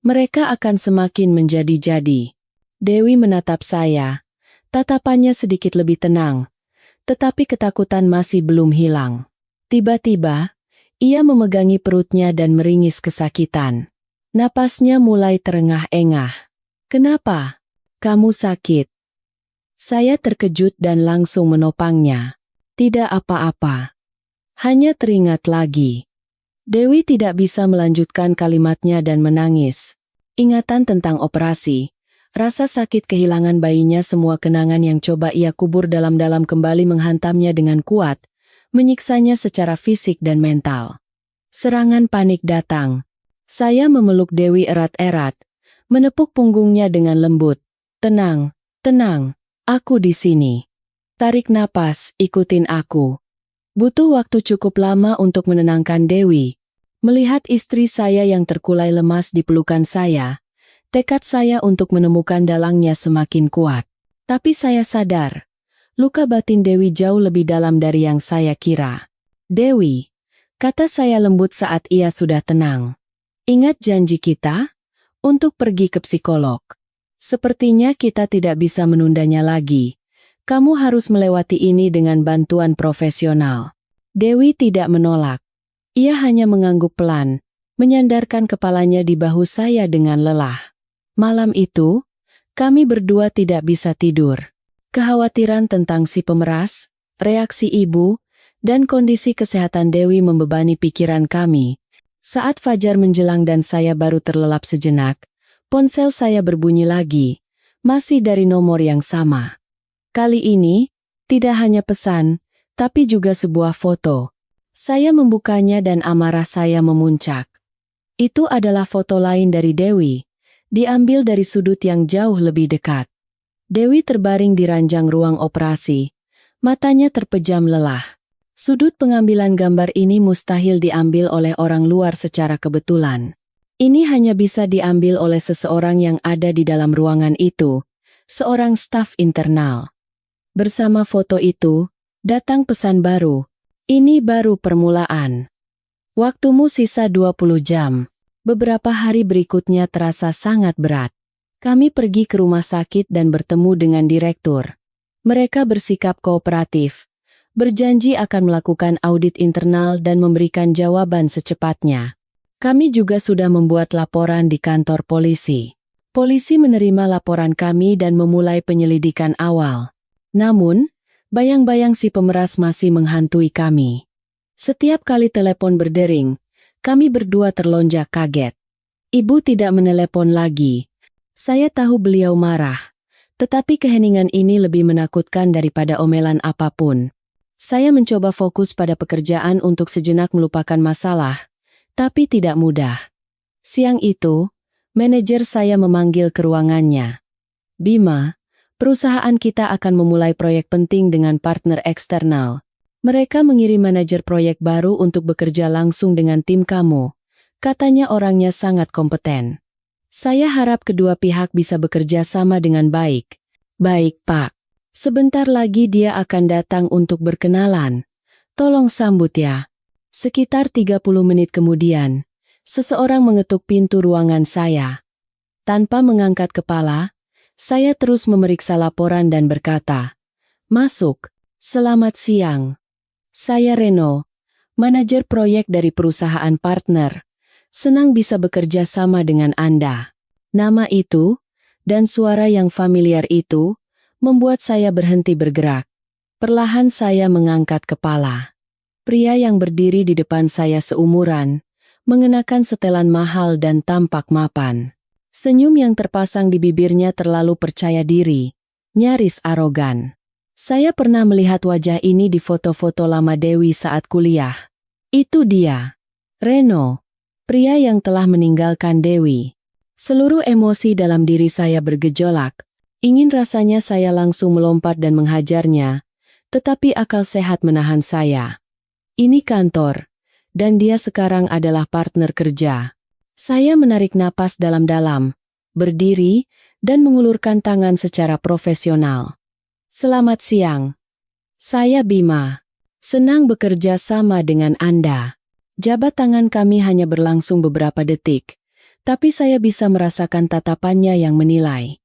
[SPEAKER 1] mereka akan semakin menjadi-jadi. Dewi menatap saya, tatapannya sedikit lebih tenang, tetapi ketakutan masih belum hilang. Tiba-tiba, ia memegangi perutnya dan meringis kesakitan. Napasnya mulai terengah-engah. Kenapa? Kamu sakit? Saya terkejut dan langsung menopangnya. Tidak apa-apa. Hanya teringat lagi. Dewi tidak bisa melanjutkan kalimatnya dan menangis. Ingatan tentang operasi. Rasa sakit kehilangan bayinya, semua kenangan yang coba ia kubur dalam-dalam kembali menghantamnya dengan kuat, menyiksanya secara fisik dan mental. Serangan panik datang. Saya memeluk Dewi erat-erat, menepuk punggungnya dengan lembut. Tenang, tenang, aku di sini. Tarik napas, ikutin aku. Butuh waktu cukup lama untuk menenangkan Dewi. Melihat istri saya yang terkulai lemas di pelukan saya, tekad saya untuk menemukan dalangnya semakin kuat. Tapi saya sadar, luka batin Dewi jauh lebih dalam dari yang saya kira. Dewi, kata saya lembut saat ia sudah tenang. Ingat janji kita? Untuk pergi ke psikolog. Sepertinya kita tidak bisa menundanya lagi. Kamu harus melewati ini dengan bantuan profesional. Dewi tidak menolak. Ia hanya mengangguk pelan, menyandarkan kepalanya di bahu saya dengan lelah. Malam itu, kami berdua tidak bisa tidur. Kekhawatiran tentang si pemeras, reaksi ibu, dan kondisi kesehatan Dewi membebani pikiran kami. Saat fajar menjelang dan saya baru terlelap sejenak, ponsel saya berbunyi lagi, masih dari nomor yang sama. Kali ini, tidak hanya pesan, tapi juga sebuah foto. Saya membukanya dan amarah saya memuncak. Itu adalah foto lain dari Dewi. Diambil dari sudut yang jauh lebih dekat. Dewi terbaring di ranjang ruang operasi. Matanya terpejam lelah. Sudut pengambilan gambar ini mustahil diambil oleh orang luar secara kebetulan. Ini hanya bisa diambil oleh seseorang yang ada di dalam ruangan itu, seorang staf internal. Bersama foto itu, datang pesan baru. Ini baru permulaan. Waktumu sisa 20 jam. Beberapa hari berikutnya terasa sangat berat. Kami pergi ke rumah sakit dan bertemu dengan direktur. Mereka bersikap kooperatif, berjanji akan melakukan audit internal dan memberikan jawaban secepatnya. Kami juga sudah membuat laporan di kantor polisi. Polisi menerima laporan kami dan memulai penyelidikan awal. Namun, bayang-bayang si pemeras masih menghantui kami. Setiap kali telepon berdering, kami berdua terlonjak kaget. Ibu tidak menelepon lagi. Saya tahu beliau marah, tetapi keheningan ini lebih menakutkan daripada omelan apapun. Saya mencoba fokus pada pekerjaan untuk sejenak melupakan masalah, tapi tidak mudah. Siang itu, manajer saya memanggil ke ruangannya. Bima, perusahaan kita akan memulai proyek penting dengan partner eksternal. Mereka mengirim manajer proyek baru untuk bekerja langsung dengan tim kamu. Katanya orangnya sangat kompeten. Saya harap kedua pihak bisa bekerja sama dengan baik. Baik, Pak. Sebentar lagi dia akan datang untuk berkenalan. Tolong sambut ya. Sekitar 30 menit kemudian, seseorang mengetuk pintu ruangan saya. Tanpa mengangkat kepala, saya terus memeriksa laporan dan berkata, "Masuk, selamat siang. Saya Reno, manajer proyek dari perusahaan partner. Senang bisa bekerja sama dengan Anda." Nama itu, dan suara yang familiar itu, membuat saya berhenti bergerak. Perlahan saya mengangkat kepala. Pria yang berdiri di depan saya seumuran, mengenakan setelan mahal dan tampak mapan. Senyum yang terpasang di bibirnya terlalu percaya diri, nyaris arogan. Saya pernah melihat wajah ini di foto-foto lama Dewi saat kuliah. Itu dia, Reno, pria yang telah meninggalkan Dewi. Seluruh emosi dalam diri saya bergejolak. Ingin rasanya saya langsung melompat dan menghajarnya, tetapi akal sehat menahan saya. Ini kantor, dan dia sekarang adalah partner kerja. Saya menarik napas dalam-dalam, berdiri, dan mengulurkan tangan secara profesional. Selamat siang. Saya Bima. Senang bekerja sama dengan Anda. Jabat tangan kami hanya berlangsung beberapa detik, tapi saya bisa merasakan tatapannya yang menilai.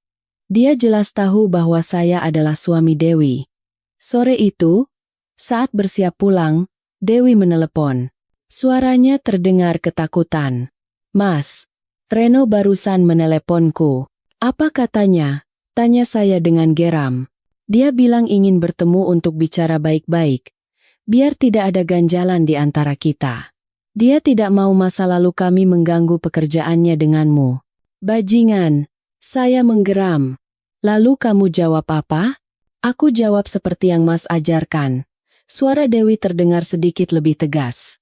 [SPEAKER 1] Dia jelas tahu bahwa saya adalah suami Dewi. Sore itu, saat bersiap pulang, Dewi menelepon. Suaranya terdengar ketakutan. "Mas, Reno barusan meneleponku." "Apa katanya?" tanya saya dengan geram. "Dia bilang ingin bertemu untuk bicara baik-baik, biar tidak ada ganjalan di antara kita. Dia tidak mau masa lalu kami mengganggu pekerjaannya denganmu." "Bajingan," saya menggeram. "Lalu kamu jawab apa?" Aku jawab seperti yang Mas ajarkan. Suara Dewi terdengar sedikit lebih tegas.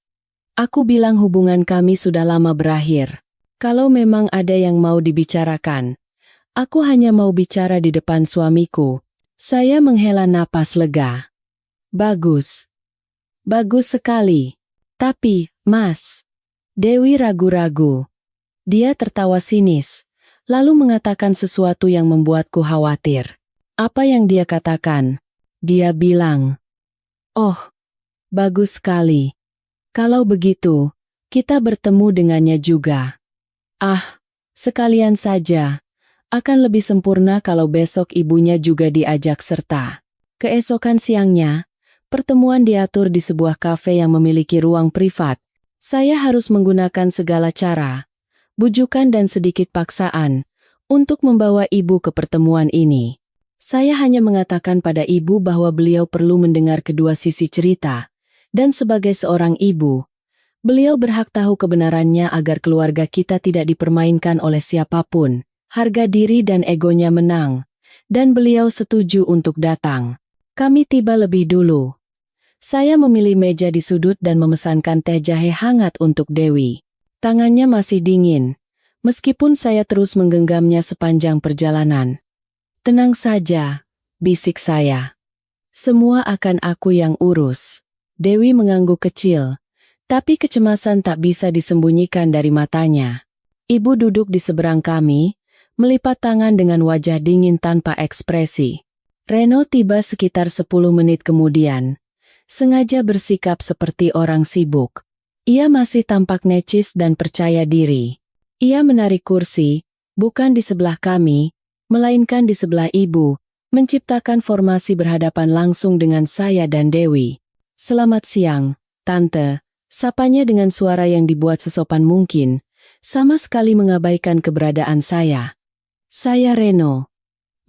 [SPEAKER 1] "Aku bilang hubungan kami sudah lama berakhir. Kalau memang ada yang mau dibicarakan, aku hanya mau bicara di depan suamiku." Saya menghela napas lega. "Bagus. Bagus sekali. Tapi, Mas..." Dewi ragu-ragu. Dia tertawa sinis, lalu mengatakan sesuatu yang membuatku khawatir. Apa yang dia katakan? Dia bilang, "Oh, bagus sekali. Kalau begitu, kita bertemu dengannya juga." Ah, sekalian saja. Akan lebih sempurna kalau besok ibunya juga diajak serta. Keesokan siangnya, pertemuan diatur di sebuah kafe yang memiliki ruang privat. Saya harus menggunakan segala cara, bujukan dan sedikit paksaan, untuk membawa ibu ke pertemuan ini. Saya hanya mengatakan pada ibu bahwa beliau perlu mendengar kedua sisi cerita, dan sebagai seorang ibu, beliau berhak tahu kebenarannya agar keluarga kita tidak dipermainkan oleh siapapun. Harga diri dan egonya menang, dan beliau setuju untuk datang. Kami tiba lebih dulu. Saya memilih meja di sudut dan memesankan teh jahe hangat untuk Dewi. Tangannya masih dingin, meskipun saya terus menggenggamnya sepanjang perjalanan. "Tenang saja," bisik saya. "Semua akan aku yang urus." Dewi mengangguk kecil, tapi kecemasan tak bisa disembunyikan dari matanya. Ibu duduk di seberang kami, melipat tangan dengan wajah dingin tanpa ekspresi. Reno tiba sekitar 10 menit kemudian, sengaja bersikap seperti orang sibuk. Ia masih tampak necis dan percaya diri. Ia menarik kursi, bukan di sebelah kami, melainkan di sebelah ibu, menciptakan formasi berhadapan langsung dengan saya dan Dewi. "Selamat siang, Tante," sapanya dengan suara yang dibuat sesopan mungkin, sama sekali mengabaikan keberadaan saya. "Saya Reno.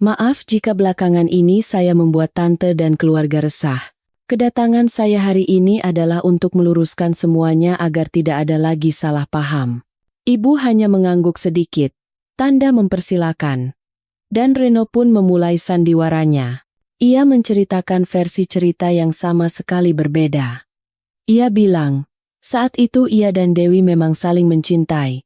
[SPEAKER 1] Maaf jika belakangan ini saya membuat Tante dan keluarga resah. Kedatangan saya hari ini adalah untuk meluruskan semuanya agar tidak ada lagi salah paham." Ibu hanya mengangguk sedikit, tanda mempersilakan. Dan Reno pun memulai sandiwaranya. Ia menceritakan versi cerita yang sama sekali berbeda. Ia bilang, saat itu ia dan Dewi memang saling mencintai.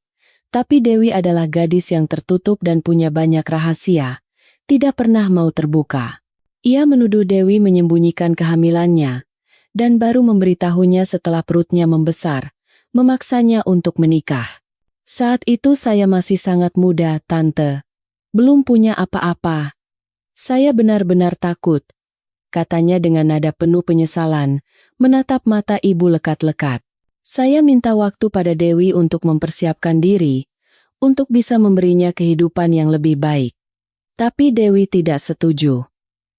[SPEAKER 1] Tapi Dewi adalah gadis yang tertutup dan punya banyak rahasia, tidak pernah mau terbuka. Ia menuduh Dewi menyembunyikan kehamilannya, dan baru memberitahunya setelah perutnya membesar, memaksanya untuk menikah. "Saat itu saya masih sangat muda, Tante. Belum punya apa-apa. Saya benar-benar takut," katanya dengan nada penuh penyesalan, menatap mata ibu lekat-lekat. "Saya minta waktu pada Dewi untuk mempersiapkan diri, untuk bisa memberinya kehidupan yang lebih baik. Tapi Dewi tidak setuju.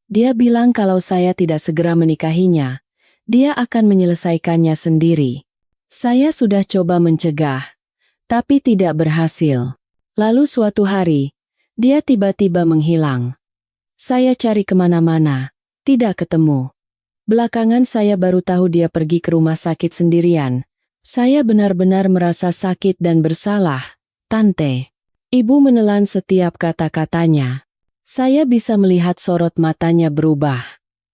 [SPEAKER 1] Dia bilang kalau saya tidak segera menikahinya, dia akan menyelesaikannya sendiri. Saya sudah coba mencegah, tapi tidak berhasil. Lalu suatu hari, dia tiba-tiba menghilang. Saya cari kemana-mana, tidak ketemu. Belakangan saya baru tahu dia pergi ke rumah sakit sendirian. Saya benar-benar merasa sakit dan bersalah, Tante." Ibu menelan setiap kata-katanya. Saya bisa melihat sorot matanya berubah.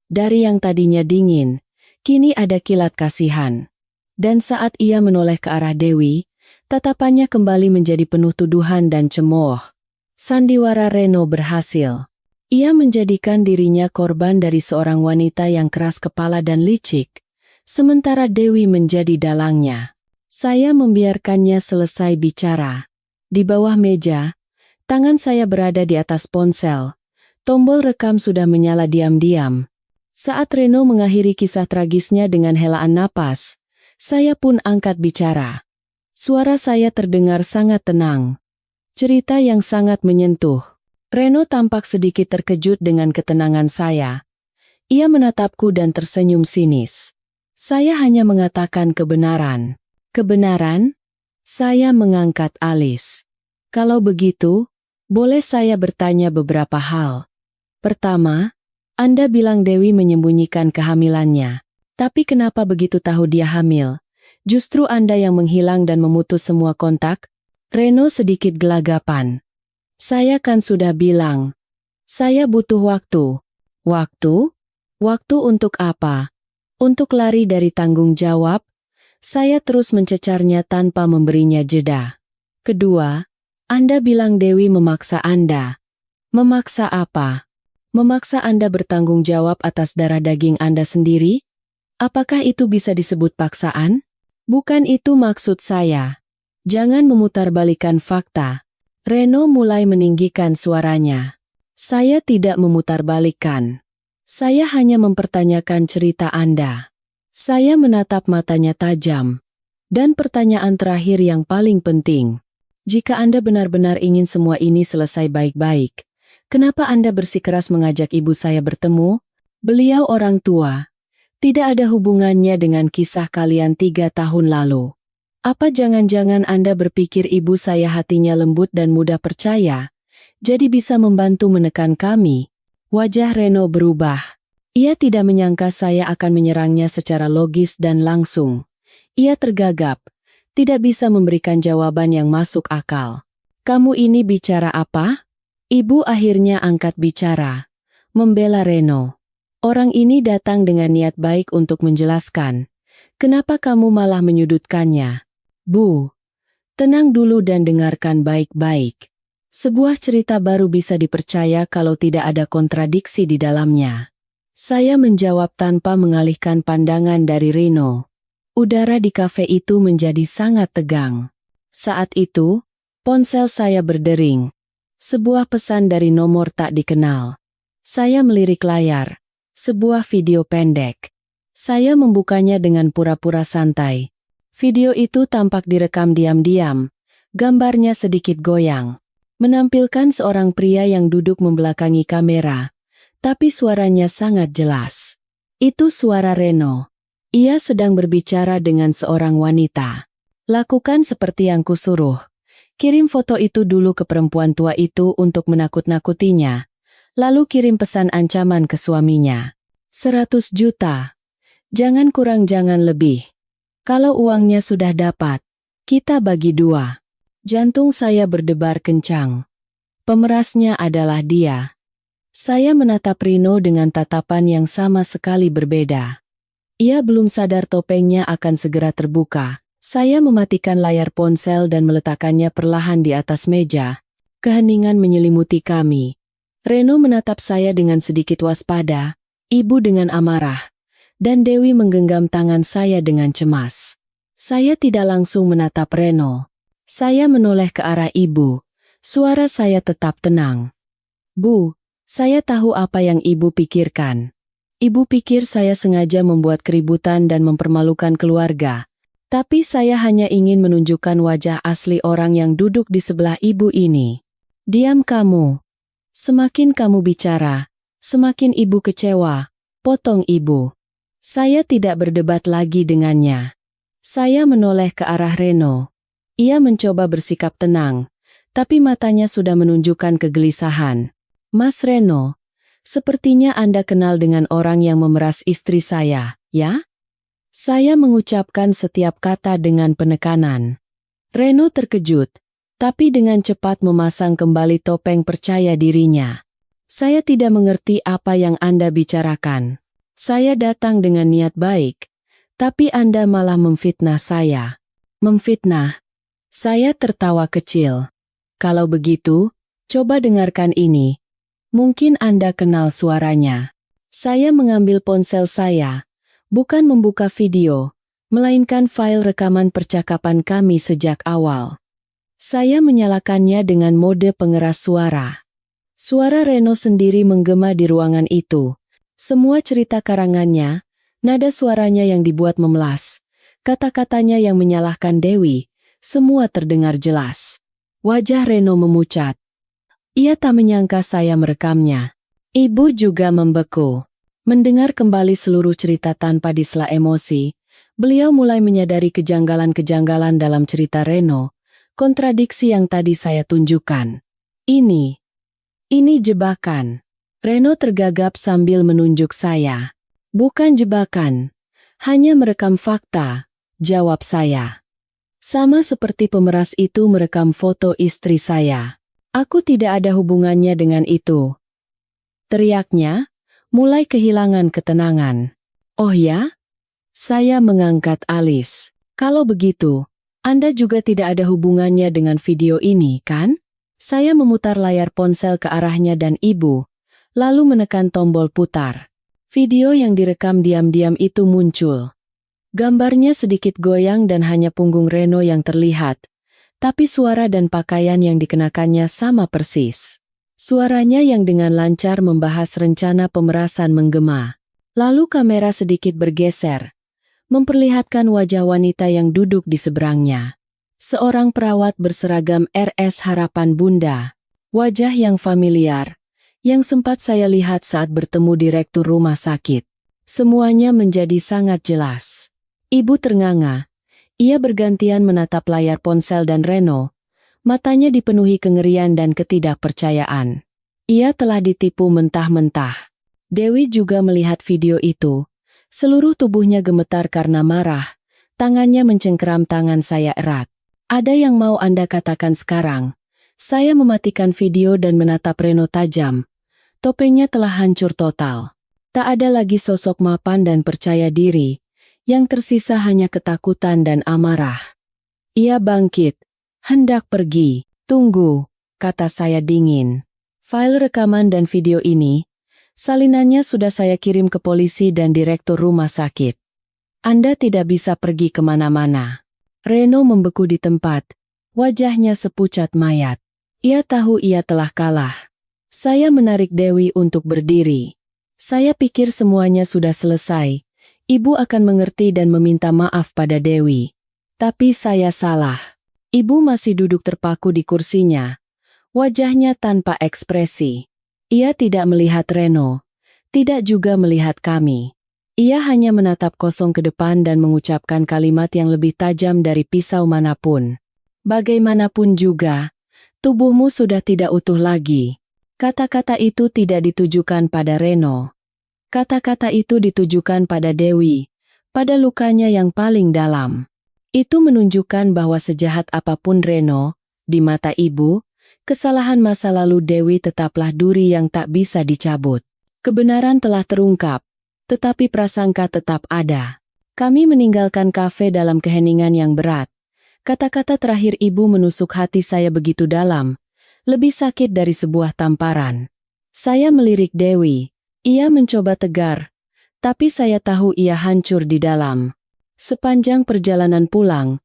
[SPEAKER 1] Dari yang tadinya dingin, kini ada kilat kasihan. Dan saat ia menoleh ke arah Dewi, tatapannya kembali menjadi penuh tuduhan dan cemooh. Sandiwara Reno berhasil. Ia menjadikan dirinya korban dari seorang wanita yang keras kepala dan licik, sementara Dewi menjadi dalangnya. Saya membiarkannya selesai bicara. Di bawah meja, tangan saya berada di atas ponsel. Tombol rekam sudah menyala diam-diam. Saat Reno mengakhiri kisah tragisnya dengan helaan napas, saya pun angkat bicara. Suara saya terdengar sangat tenang. Cerita yang sangat menyentuh. Reno tampak sedikit terkejut dengan ketenangan saya. Ia menatapku dan tersenyum sinis. Saya hanya mengatakan kebenaran. Kebenaran? Saya mengangkat alis. Kalau begitu, boleh saya bertanya beberapa hal. Pertama, Anda bilang Dewi menyembunyikan kehamilannya. Tapi kenapa begitu tahu dia hamil? Justru Anda yang menghilang dan memutus semua kontak? Reno sedikit gelagapan. Saya kan sudah bilang. Saya butuh waktu. Waktu? Waktu untuk apa? Untuk lari dari tanggung jawab? Saya terus mencecarnya tanpa memberinya jeda. Kedua, Anda bilang Dewi memaksa Anda. Memaksa apa? Memaksa Anda bertanggung jawab atas darah daging Anda sendiri? Apakah itu bisa disebut paksaan? Bukan itu maksud saya. Jangan memutarbalikkan fakta. Reno mulai meninggikan suaranya. Saya tidak memutarbalikkan. Saya hanya mempertanyakan cerita Anda. Saya menatap matanya tajam. Dan pertanyaan terakhir yang paling penting. Jika Anda benar-benar ingin semua ini selesai baik-baik, kenapa Anda bersikeras mengajak ibu saya bertemu? Beliau orang tua. Tidak ada hubungannya dengan kisah kalian 3 tahun lalu. Apa jangan-jangan Anda berpikir ibu saya hatinya lembut dan mudah percaya, jadi bisa membantu menekan kami? Wajah Reno berubah. Ia tidak menyangka saya akan menyerangnya secara logis dan langsung. Ia tergagap, tidak bisa memberikan jawaban yang masuk akal. Kamu ini bicara apa? Ibu akhirnya angkat bicara. Membela Reno. Orang ini datang dengan niat baik untuk menjelaskan. Kenapa kamu malah menyudutkannya? Bu, tenang dulu dan dengarkan baik-baik. Sebuah cerita baru bisa dipercaya kalau tidak ada kontradiksi di dalamnya. Saya menjawab tanpa mengalihkan pandangan dari Reno. Udara di kafe itu menjadi sangat tegang. Saat itu, ponsel saya berdering. Sebuah pesan dari nomor tak dikenal. Saya melirik layar. Sebuah video pendek. Saya membukanya dengan pura-pura santai. Video itu tampak direkam diam-diam. Gambarnya sedikit goyang. Menampilkan seorang pria yang duduk membelakangi kamera. Tapi suaranya sangat jelas. Itu suara Reno. Ia sedang berbicara dengan seorang wanita. Lakukan seperti yang kusuruh. Kirim foto itu dulu ke perempuan tua itu untuk menakut-nakutinya. Lalu kirim pesan ancaman ke suaminya. 100 juta. Jangan kurang jangan lebih. Kalau uangnya sudah dapat, kita bagi 2. Jantung saya berdebar kencang. Pemerasnya adalah dia. Saya menatap Reno dengan tatapan yang sama sekali berbeda. Ia belum sadar topengnya akan segera terbuka. Saya mematikan layar ponsel dan meletakkannya perlahan di atas meja. Keheningan menyelimuti kami. Reno menatap saya dengan sedikit waspada, ibu dengan amarah. Dan Dewi menggenggam tangan saya dengan cemas. Saya tidak langsung menatap Reno. Saya menoleh ke arah ibu. Suara saya tetap tenang. Bu, saya tahu apa yang ibu pikirkan. Ibu pikir saya sengaja membuat keributan dan mempermalukan keluarga. Tapi saya hanya ingin menunjukkan wajah asli orang yang duduk di sebelah ibu ini. Diam kamu. Semakin kamu bicara, semakin ibu kecewa. Potong ibu. Saya tidak berdebat lagi dengannya. Saya menoleh ke arah Reno. Ia mencoba bersikap tenang, tapi matanya sudah menunjukkan kegelisahan. Mas Reno, sepertinya Anda kenal dengan orang yang memeras istri saya, ya? Saya mengucapkan setiap kata dengan penekanan. Reno terkejut, tapi dengan cepat memasang kembali topeng percaya dirinya. Saya tidak mengerti apa yang Anda bicarakan. Saya datang dengan niat baik, tapi Anda malah memfitnah saya. Memfitnah? Saya tertawa kecil. Kalau begitu, coba dengarkan ini. Mungkin Anda kenal suaranya. Saya mengambil ponsel saya, bukan membuka video, melainkan file rekaman percakapan kami sejak awal. Saya menyalakannya dengan mode pengeras suara. Suara Reno sendiri menggema di ruangan itu. Semua cerita karangannya, nada suaranya yang dibuat memelas, kata-katanya yang menyalahkan Dewi, semua terdengar jelas. Wajah Reno memucat. Ia tak menyangka saya merekamnya. Ibu juga membeku. Mendengar kembali seluruh cerita tanpa disela emosi, beliau mulai menyadari kejanggalan-kejanggalan dalam cerita Reno, kontradiksi yang tadi saya tunjukkan. Ini jebakan. Reno tergagap sambil menunjuk saya. Bukan jebakan, hanya merekam fakta, jawab saya. Sama seperti pemeras itu merekam foto istri saya. Aku tidak ada hubungannya dengan itu. Teriaknya, mulai kehilangan ketenangan. Oh ya? Saya mengangkat alis. Kalau begitu, Anda juga tidak ada hubungannya dengan video ini, kan? Saya memutar layar ponsel ke arahnya dan ibu, lalu menekan tombol putar. Video yang direkam diam-diam itu muncul. Gambarnya sedikit goyang dan hanya punggung Reno yang terlihat, tapi suara dan pakaian yang dikenakannya sama persis. Suaranya yang dengan lancar membahas rencana pemerasan menggema. Lalu kamera sedikit bergeser, memperlihatkan wajah wanita yang duduk di seberangnya. Seorang perawat berseragam RS Harapan Bunda. Wajah yang familiar, yang sempat saya lihat saat bertemu direktur rumah sakit. Semuanya menjadi sangat jelas. Ibu ternganga. Ia bergantian menatap layar ponsel dan Reno. Matanya dipenuhi kengerian dan ketidakpercayaan. Ia telah ditipu mentah-mentah. Dewi juga melihat video itu. Seluruh tubuhnya gemetar karena marah. Tangannya mencengkeram tangan saya erat. Ada yang mau Anda katakan sekarang? Saya mematikan video dan menatap Reno tajam. Topengnya telah hancur total. Tak ada lagi sosok mapan dan percaya diri. Yang tersisa hanya ketakutan dan amarah. Ia bangkit. Hendak pergi. Tunggu, kata saya dingin. File rekaman dan video ini, salinannya sudah saya kirim ke polisi dan direktur rumah sakit. Anda tidak bisa pergi kemana-mana. Reno membeku di tempat. Wajahnya sepucat mayat. Ia tahu ia telah kalah. Saya menarik Dewi untuk berdiri. Saya pikir semuanya sudah selesai. Ibu akan mengerti dan meminta maaf pada Dewi. Tapi saya salah. Ibu masih duduk terpaku di kursinya. Wajahnya tanpa ekspresi. Ia tidak melihat Reno. Tidak juga melihat kami. Ia hanya menatap kosong ke depan dan mengucapkan kalimat yang lebih tajam dari pisau manapun. Bagaimanapun juga, tubuhmu sudah tidak utuh lagi. Kata-kata itu tidak ditujukan pada Reno. Kata-kata itu ditujukan pada Dewi, pada lukanya yang paling dalam. Itu menunjukkan bahwa sejahat apapun Reno, di mata ibu, kesalahan masa lalu Dewi tetaplah duri yang tak bisa dicabut. Kebenaran telah terungkap, tetapi prasangka tetap ada. Kami meninggalkan kafe dalam keheningan yang berat. Kata-kata terakhir ibu menusuk hati saya begitu dalam, lebih sakit dari sebuah tamparan. Saya melirik Dewi. Ia mencoba tegar, tapi saya tahu ia hancur di dalam. Sepanjang perjalanan pulang,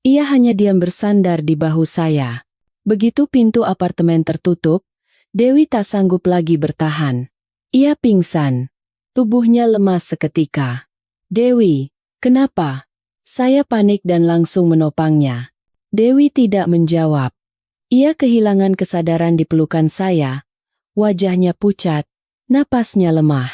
[SPEAKER 1] ia hanya diam bersandar di bahu saya. Begitu pintu apartemen tertutup, Dewi tak sanggup lagi bertahan. Ia pingsan. Tubuhnya lemas seketika. Dewi, kenapa? Saya panik dan langsung menopangnya. Dewi tidak menjawab. Ia kehilangan kesadaran di pelukan saya. Wajahnya pucat. Napasnya lemah.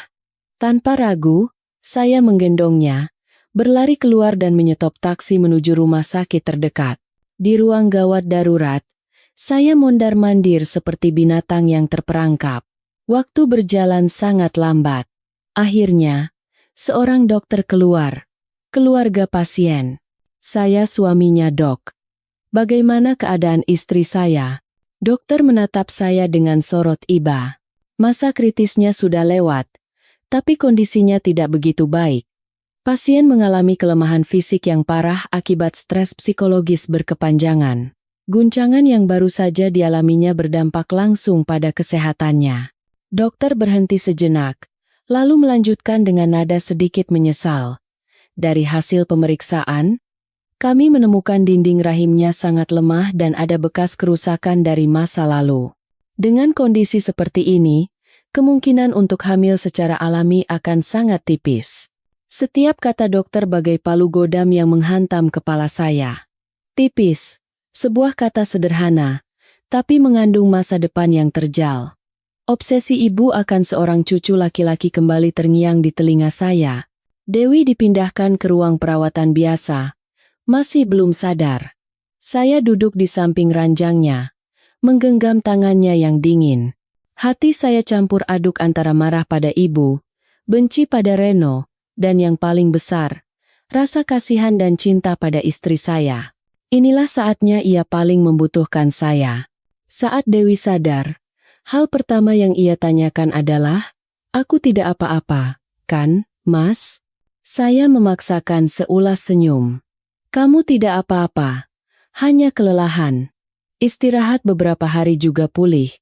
[SPEAKER 1] Tanpa ragu, saya menggendongnya, berlari keluar dan menyetop taksi menuju rumah sakit terdekat. Di ruang gawat darurat, saya mondar-mandir seperti binatang yang terperangkap. Waktu berjalan sangat lambat. Akhirnya, seorang dokter keluar. Keluarga pasien. Saya suaminya, Dok. Bagaimana keadaan istri saya? Dokter menatap saya dengan sorot iba. Masa kritisnya sudah lewat, tapi kondisinya tidak begitu baik. Pasien mengalami kelemahan fisik yang parah akibat stres psikologis berkepanjangan. Guncangan yang baru saja dialaminya berdampak langsung pada kesehatannya. Dokter berhenti sejenak, lalu melanjutkan dengan nada sedikit menyesal. Dari hasil pemeriksaan, kami menemukan dinding rahimnya sangat lemah dan ada bekas kerusakan dari masa lalu. Dengan kondisi seperti ini, kemungkinan untuk hamil secara alami akan sangat tipis. Setiap kata dokter bagai palu godam yang menghantam kepala saya. Tipis, sebuah kata sederhana, tapi mengandung masa depan yang terjal. Obsesi ibu akan seorang cucu laki-laki kembali terngiang di telinga saya. Dewi dipindahkan ke ruang perawatan biasa. Masih belum sadar. Saya duduk di samping ranjangnya, menggenggam tangannya yang dingin. Hati saya campur aduk antara marah pada ibu, benci pada Reno, dan yang paling besar, rasa kasihan dan cinta pada istri saya. Inilah saatnya ia paling membutuhkan saya. Saat Dewi sadar, hal pertama yang ia tanyakan adalah, "Aku tidak apa-apa, kan, Mas?" Saya memaksakan seulas senyum. "Kamu tidak apa-apa, hanya kelelahan. Istirahat beberapa hari juga pulih."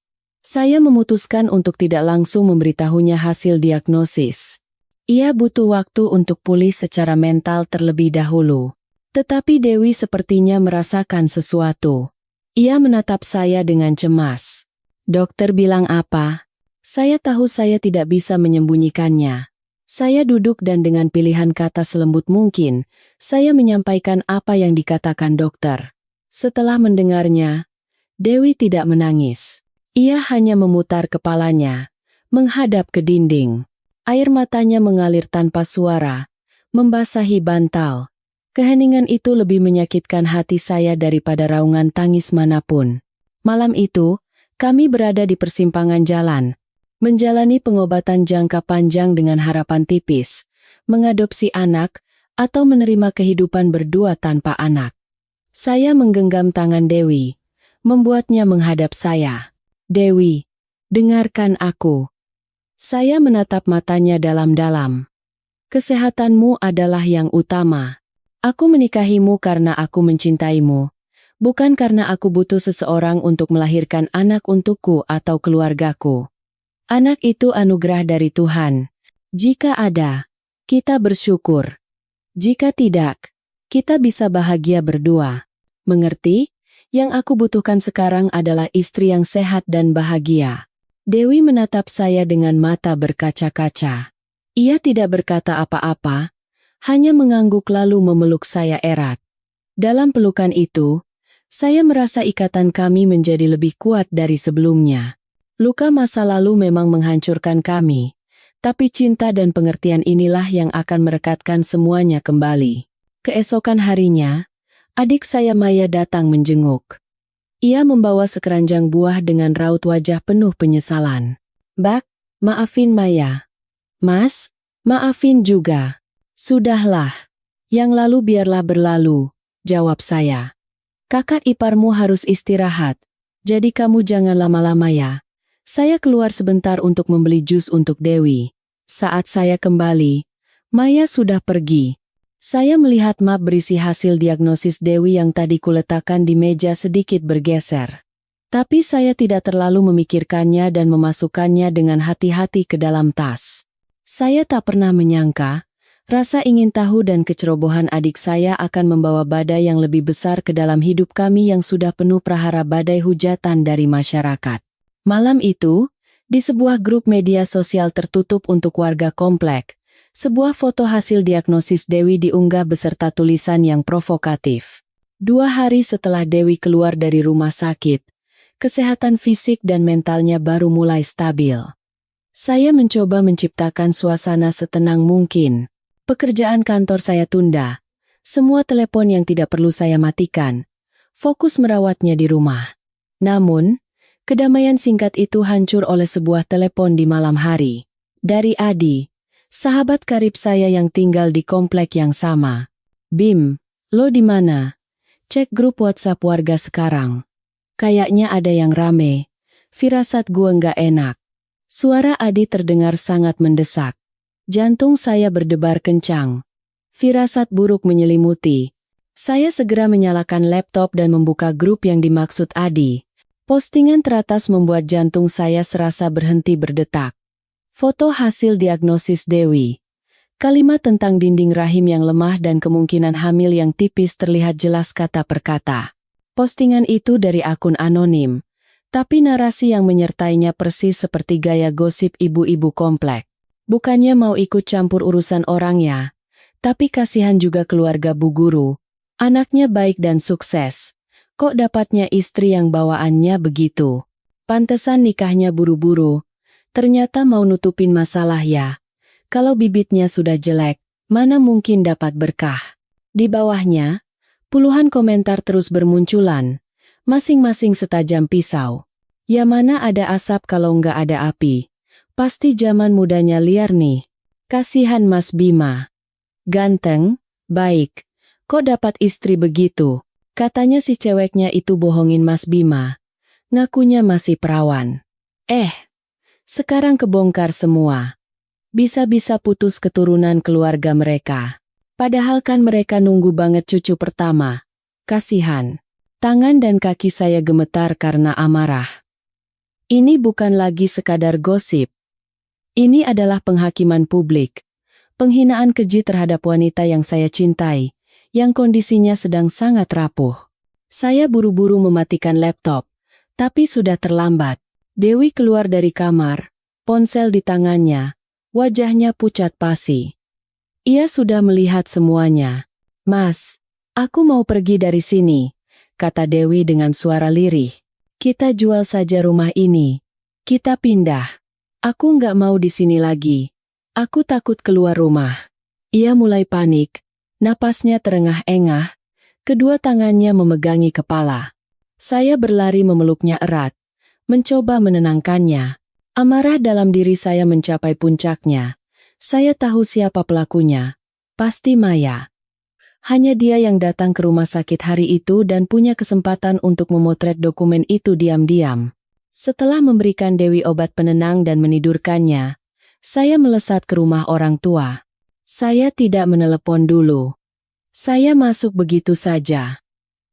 [SPEAKER 1] Saya memutuskan untuk tidak langsung memberitahunya hasil diagnosis. Ia butuh waktu untuk pulih secara mental terlebih dahulu. Tetapi Dewi sepertinya merasakan sesuatu. Ia menatap saya dengan cemas. "Dokter bilang apa?" Saya tahu saya tidak bisa menyembunyikannya. Saya duduk dan dengan pilihan kata selembut mungkin, saya menyampaikan apa yang dikatakan dokter. Setelah mendengarnya, Dewi tidak menangis. Ia hanya memutar kepalanya, menghadap ke dinding. Air matanya mengalir tanpa suara, membasahi bantal. Keheningan itu lebih menyakitkan hati saya daripada raungan tangis manapun. Malam itu, kami berada di persimpangan jalan, menjalani pengobatan jangka panjang dengan harapan tipis, mengadopsi anak, atau menerima kehidupan berdua tanpa anak. Saya menggenggam tangan Dewi, membuatnya menghadap saya. "Dewi, dengarkan aku." Saya menatap matanya dalam-dalam. "Kesehatanmu adalah yang utama. Aku menikahimu karena aku mencintaimu, bukan karena aku butuh seseorang untuk melahirkan anak untukku atau keluargaku. Anak itu anugerah dari Tuhan. Jika ada, kita bersyukur. Jika tidak, kita bisa bahagia berdua. Mengerti? Yang aku butuhkan sekarang adalah istri yang sehat dan bahagia." Dewi menatap saya dengan mata berkaca-kaca. Ia tidak berkata apa-apa, hanya mengangguk lalu memeluk saya erat. Dalam pelukan itu, saya merasa ikatan kami menjadi lebih kuat dari sebelumnya. Luka masa lalu memang menghancurkan kami, tapi cinta dan pengertian inilah yang akan merekatkan semuanya kembali. Keesokan harinya, adik saya Maya datang menjenguk. Ia membawa sekeranjang buah dengan raut wajah penuh penyesalan. "Bak, maafin Maya." "Mas, maafin juga." "Sudahlah. Yang lalu biarlah berlalu," jawab saya. "Kakak iparmu harus istirahat, jadi kamu jangan lama-lama ya." Saya keluar sebentar untuk membeli jus untuk Dewi. Saat saya kembali, Maya sudah pergi. Saya melihat map berisi hasil diagnosis Dewi yang tadi kuletakkan di meja sedikit bergeser. Tapi saya tidak terlalu memikirkannya dan memasukkannya dengan hati-hati ke dalam tas. Saya tak pernah menyangka, rasa ingin tahu dan kecerobohan adik saya akan membawa badai yang lebih besar ke dalam hidup kami yang sudah penuh prahara badai hujatan dari masyarakat. Malam itu, di sebuah grup media sosial tertutup untuk warga komplek, sebuah foto hasil diagnosis Dewi diunggah beserta tulisan yang provokatif. 2 hari setelah Dewi keluar dari rumah sakit, kesehatan fisik dan mentalnya baru mulai stabil. Saya mencoba menciptakan suasana setenang mungkin. Pekerjaan kantor saya tunda. Semua telepon yang tidak perlu saya matikan. Fokus merawatnya di rumah. Namun, kedamaian singkat itu hancur oleh sebuah telepon di malam hari. Dari Adi, sahabat karib saya yang tinggal di komplek yang sama. "Bim, lo di mana? Cek grup WhatsApp warga sekarang. Kayaknya ada yang rame. Firasat gue nggak enak." Suara Adi terdengar sangat mendesak. Jantung saya berdebar kencang. Firasat buruk menyelimuti. Saya segera menyalakan laptop dan membuka grup yang dimaksud Adi. Postingan teratas membuat jantung saya serasa berhenti berdetak. Foto hasil diagnosis Dewi. Kalimat tentang dinding rahim yang lemah dan kemungkinan hamil yang tipis terlihat jelas kata per kata. Postingan itu dari akun anonim, tapi narasi yang menyertainya persis seperti gaya gosip ibu-ibu komplek. Bukannya mau ikut campur urusan orang ya, tapi kasihan juga keluarga Bu Guru. Anaknya baik dan sukses. Kok dapatnya istri yang bawaannya begitu? Pantesan nikahnya buru-buru. Ternyata mau nutupin masalah ya. Kalau bibitnya sudah jelek, mana mungkin dapat berkah? Di bawahnya, puluhan komentar terus bermunculan, masing-masing setajam pisau. Ya mana ada asap kalau nggak ada api? Pasti zaman mudanya liar nih. Kasihan Mas Bima. Ganteng, baik. Kok dapat istri begitu? Katanya si ceweknya itu bohongin Mas Bima. Ngakunya masih perawan. Sekarang kebongkar semua. Bisa-bisa putus keturunan keluarga mereka. Padahal kan mereka nunggu banget cucu pertama. Kasihan. Tangan dan kaki saya gemetar karena amarah. Ini bukan lagi sekadar gosip. Ini adalah penghakiman publik. Penghinaan keji terhadap wanita yang saya cintai, yang kondisinya sedang sangat rapuh. Saya buru-buru mematikan laptop, tapi sudah terlambat. Dewi keluar dari kamar, ponsel di tangannya, wajahnya pucat pasi. Ia sudah melihat semuanya. Mas, aku mau pergi dari sini, kata Dewi dengan suara lirih. Kita jual saja rumah ini. Kita pindah. Aku nggak mau di sini lagi. Aku takut keluar rumah. Ia mulai panik. Napasnya terengah-engah, kedua tangannya memegangi kepala. Saya berlari memeluknya erat, mencoba menenangkannya. Amarah dalam diri saya mencapai puncaknya. Saya tahu siapa pelakunya. Pasti Maya. Hanya dia yang datang ke rumah sakit hari itu dan punya kesempatan untuk memotret dokumen itu diam-diam. Setelah memberikan Dewi obat penenang dan menidurkannya, saya melesat ke rumah orang tua. Saya tidak menelepon dulu. Saya masuk begitu saja.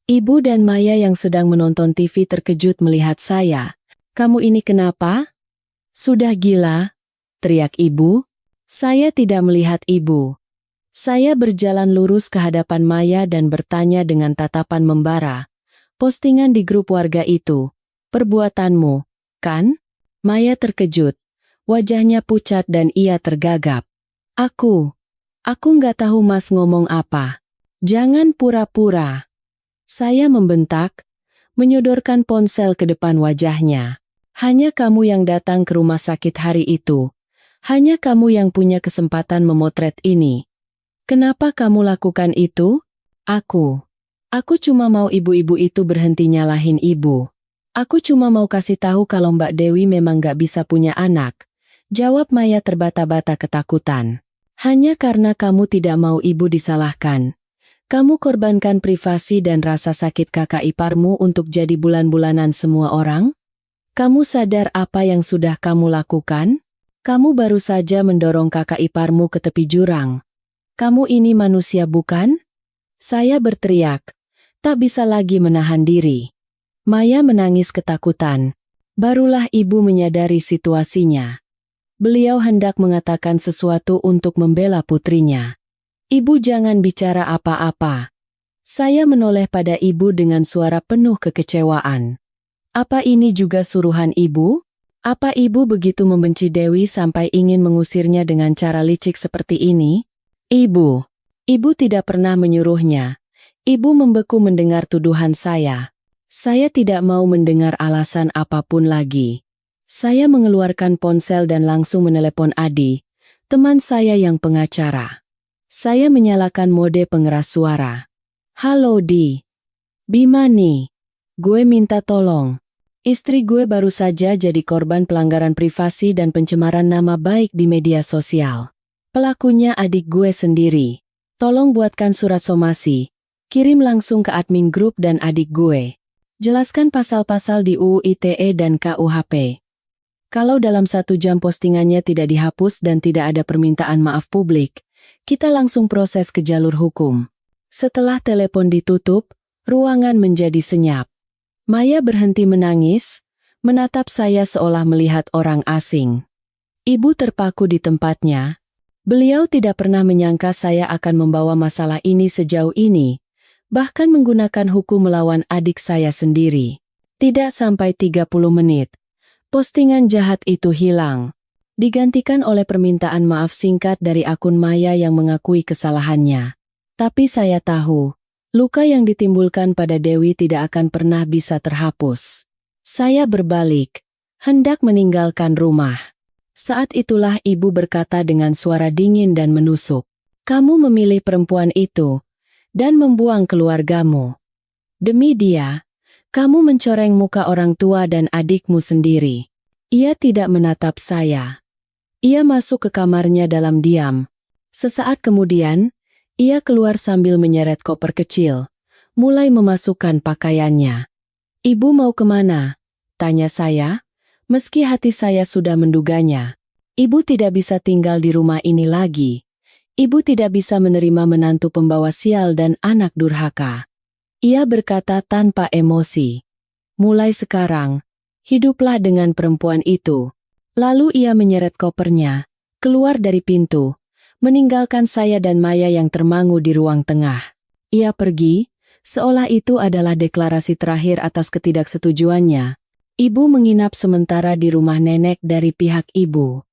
[SPEAKER 1] Ibu dan Maya yang sedang menonton TV terkejut melihat saya. Kamu ini kenapa? Sudah gila? Teriak ibu. Saya tidak melihat ibu. Saya berjalan lurus ke hadapan Maya dan bertanya dengan tatapan membara. Postingan di grup warga itu. Perbuatanmu, kan? Maya terkejut. Wajahnya pucat dan ia tergagap. Aku nggak tahu Mas ngomong apa. Jangan pura-pura. Saya membentak, menyodorkan ponsel ke depan wajahnya. Hanya kamu yang datang ke rumah sakit hari itu. Hanya kamu yang punya kesempatan memotret ini. Kenapa kamu lakukan itu? Aku cuma mau ibu-ibu itu berhenti nyalahin ibu. Aku cuma mau kasih tahu kalau Mbak Dewi memang gak bisa punya anak. Jawab Maya terbata-bata ketakutan. Hanya karena kamu tidak mau ibu disalahkan. Kamu korbankan privasi dan rasa sakit kakak iparmu untuk jadi bulan-bulanan semua orang? Kamu sadar apa yang sudah kamu lakukan? Kamu baru saja mendorong kakak iparmu ke tepi jurang. Kamu ini manusia bukan? Saya berteriak. Tak bisa lagi menahan diri. Maya menangis ketakutan. Barulah ibu menyadari situasinya. Beliau hendak mengatakan sesuatu untuk membela putrinya. Ibu jangan bicara apa-apa. Saya menoleh pada ibu dengan suara penuh kekecewaan. Apa ini juga suruhan ibu? Apa ibu begitu membenci Dewi sampai ingin mengusirnya dengan cara licik seperti ini? Ibu tidak pernah menyuruhnya. Ibu membeku mendengar tuduhan saya. Saya tidak mau mendengar alasan apapun lagi. Saya mengeluarkan ponsel dan langsung menelepon Adi, teman saya yang pengacara. Saya menyalakan mode pengeras suara. Halo Di. Bima nih. Gue minta tolong. Istri gue baru saja jadi korban pelanggaran privasi dan pencemaran nama baik di media sosial. Pelakunya adik gue sendiri. Tolong buatkan surat somasi. Kirim langsung ke admin grup dan adik gue. Jelaskan pasal-pasal di UU ITE dan KUHP. Kalau dalam 1 jam postingannya tidak dihapus dan tidak ada permintaan maaf publik, kita langsung proses ke jalur hukum. Setelah telepon ditutup, ruangan menjadi senyap. Maya berhenti menangis, menatap saya seolah melihat orang asing. Ibu terpaku di tempatnya. Beliau tidak pernah menyangka saya akan membawa masalah ini sejauh ini, bahkan menggunakan hukum melawan adik saya sendiri. Tidak sampai 30 menit, postingan jahat itu hilang, digantikan oleh permintaan maaf singkat dari akun Maya yang mengakui kesalahannya. Tapi saya tahu, luka yang ditimbulkan pada Dewi tidak akan pernah bisa terhapus. Saya berbalik, hendak meninggalkan rumah. Saat itulah ibu berkata dengan suara dingin dan menusuk, "Kamu memilih perempuan itu, dan membuang keluargamu. Demi dia, kamu mencoreng muka orang tua dan adikmu sendiri." Ia tidak menatap saya. Ia masuk ke kamarnya dalam diam. Sesaat kemudian, ia keluar sambil menyeret koper kecil, mulai memasukkan pakaiannya. "Ibu mau kemana?" tanya saya. Meski hati saya sudah menduganya, ibu tidak bisa tinggal di rumah ini lagi. Ibu tidak bisa menerima menantu pembawa sial dan anak durhaka. Ia berkata tanpa emosi. "Mulai sekarang, hiduplah dengan perempuan itu." Lalu ia menyeret kopernya, keluar dari pintu, meninggalkan saya dan Maya yang termangu di ruang tengah. Ia pergi, seolah itu adalah deklarasi terakhir atas ketidaksetujuannya. Ibu menginap sementara di rumah nenek dari pihak ibu.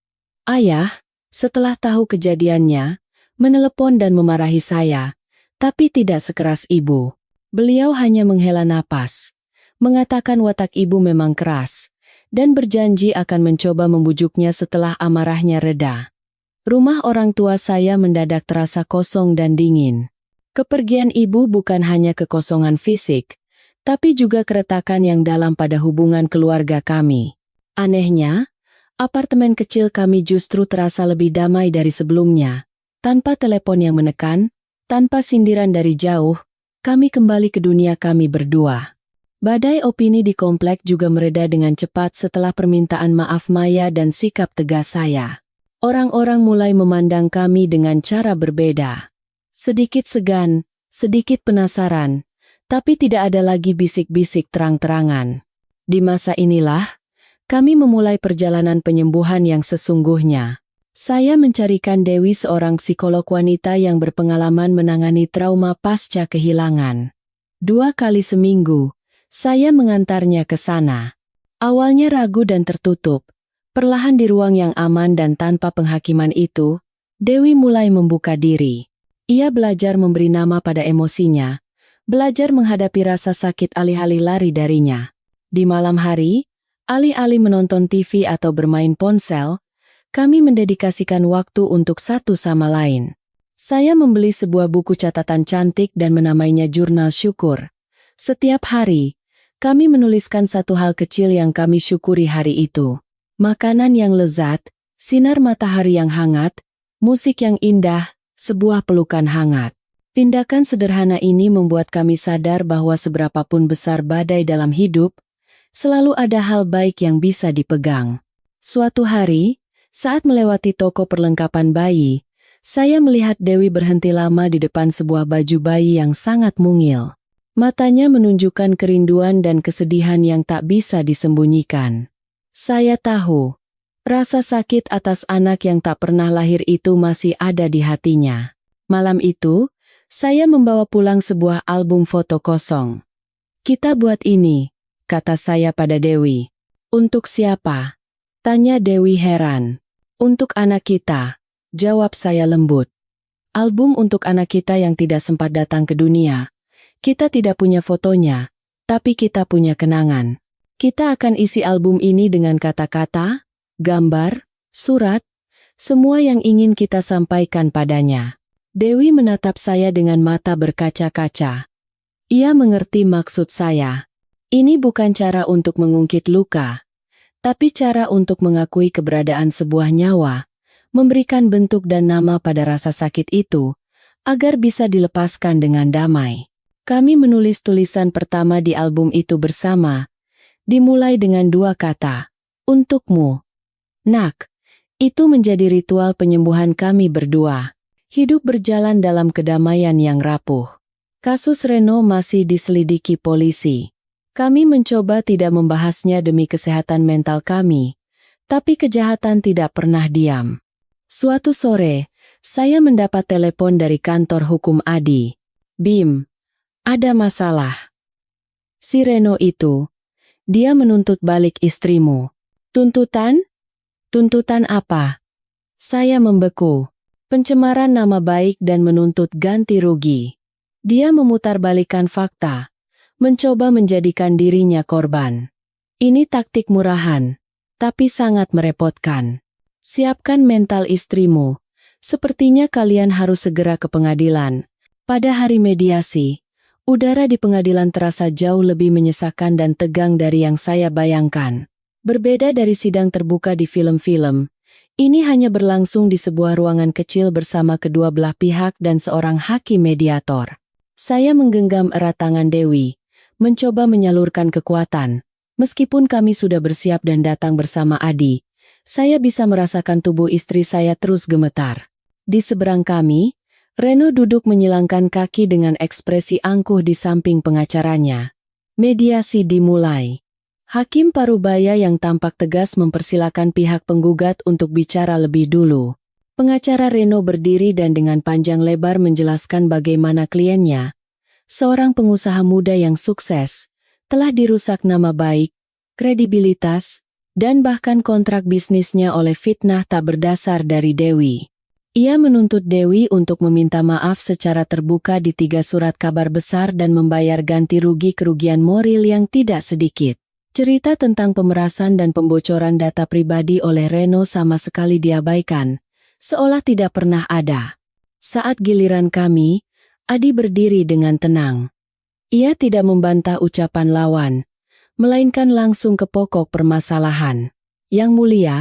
[SPEAKER 1] Ayah, setelah tahu kejadiannya, menelepon dan memarahi saya, tapi tidak sekeras ibu. Beliau hanya menghela napas, mengatakan watak ibu memang keras, dan berjanji akan mencoba membujuknya setelah amarahnya reda. Rumah orang tua saya mendadak terasa kosong dan dingin. Kepergian ibu bukan hanya kekosongan fisik, tapi juga keretakan yang dalam pada hubungan keluarga kami. Anehnya, apartemen kecil kami justru terasa lebih damai dari sebelumnya. Tanpa telepon yang menekan, tanpa sindiran dari jauh, kami kembali ke dunia kami berdua. Badai opini di komplek juga mereda dengan cepat setelah permintaan maaf Maya dan sikap tegas saya. Orang-orang mulai memandang kami dengan cara berbeda. Sedikit segan, sedikit penasaran, tapi tidak ada lagi bisik-bisik terang-terangan. Di masa inilah, kami memulai perjalanan penyembuhan yang sesungguhnya. Saya mencarikan Dewi, seorang psikolog wanita yang berpengalaman menangani trauma pasca kehilangan. 2 kali seminggu, saya mengantarnya ke sana. Awalnya ragu dan tertutup. Perlahan di ruang yang aman dan tanpa penghakiman itu, Dewi mulai membuka diri. Ia belajar memberi nama pada emosinya, belajar menghadapi rasa sakit alih-alih lari darinya. Di malam hari, alih-alih menonton TV atau bermain ponsel, kami mendedikasikan waktu untuk satu sama lain. Saya membeli sebuah buku catatan cantik dan menamainya Jurnal Syukur. Setiap hari, kami menuliskan satu hal kecil yang kami syukuri hari itu. Makanan yang lezat, sinar matahari yang hangat, musik yang indah, sebuah pelukan hangat. Tindakan sederhana ini membuat kami sadar bahwa seberapapun besar badai dalam hidup, selalu ada hal baik yang bisa dipegang. Suatu hari, saat melewati toko perlengkapan bayi, saya melihat Dewi berhenti lama di depan sebuah baju bayi yang sangat mungil. Matanya menunjukkan kerinduan dan kesedihan yang tak bisa disembunyikan. Saya tahu, rasa sakit atas anak yang tak pernah lahir itu masih ada di hatinya. Malam itu, saya membawa pulang sebuah album foto kosong. "Kita buat ini," kata saya pada Dewi. "Untuk siapa?" tanya Dewi heran. "Untuk anak kita," jawab saya lembut. "Album untuk anak kita yang tidak sempat datang ke dunia. Kita tidak punya fotonya, tapi kita punya kenangan. Kita akan isi album ini dengan kata-kata, gambar, surat, semua yang ingin kita sampaikan padanya." Dewi menatap saya dengan mata berkaca-kaca. Ia mengerti maksud saya. Ini bukan cara untuk mengungkit luka, tapi cara untuk mengakui keberadaan sebuah nyawa, memberikan bentuk dan nama pada rasa sakit itu, agar bisa dilepaskan dengan damai. Kami menulis tulisan pertama di album itu bersama, dimulai dengan 2 kata, "Untukmu, Nak." Itu menjadi ritual penyembuhan kami berdua. Hidup berjalan dalam kedamaian yang rapuh. Kasus Reno masih diselidiki polisi. Kami mencoba tidak membahasnya demi kesehatan mental kami, tapi kejahatan tidak pernah diam. Suatu sore, saya mendapat telepon dari kantor hukum Adi. Bim, ada masalah. Si Reno itu, dia menuntut balik istrimu. Tuntutan? Tuntutan apa? Saya membeku. Pencemaran nama baik dan menuntut ganti rugi. Dia memutarbalikkan fakta, mencoba menjadikan dirinya korban. Ini taktik murahan, tapi sangat merepotkan. Siapkan mental istrimu. Sepertinya kalian harus segera ke pengadilan. Pada hari mediasi, udara di pengadilan terasa jauh lebih menyesakan dan tegang dari yang saya bayangkan. Berbeda dari sidang terbuka di film-film, ini hanya berlangsung di sebuah ruangan kecil bersama kedua belah pihak dan seorang hakim mediator. Saya menggenggam erat tangan Dewi, mencoba menyalurkan kekuatan. Meskipun kami sudah bersiap dan datang bersama Adi, saya bisa merasakan tubuh istri saya terus gemetar. Di seberang kami, Reno duduk menyilangkan kaki dengan ekspresi angkuh di samping pengacaranya. Mediasi dimulai. Hakim Parubaya yang tampak tegas mempersilakan pihak penggugat untuk bicara lebih dulu. Pengacara Reno berdiri dan dengan panjang lebar menjelaskan bagaimana kliennya, seorang pengusaha muda yang sukses, telah dirusak nama baik, kredibilitas, dan bahkan kontrak bisnisnya oleh fitnah tak berdasar dari Dewi. Ia menuntut Dewi untuk meminta maaf secara terbuka di 3 surat kabar besar dan membayar ganti rugi kerugian moral yang tidak sedikit. Cerita tentang pemerasan dan pembocoran data pribadi oleh Reno sama sekali diabaikan, seolah tidak pernah ada. Saat giliran kami, Adi berdiri dengan tenang. Ia tidak membantah ucapan lawan, melainkan langsung ke pokok permasalahan. Yang mulia,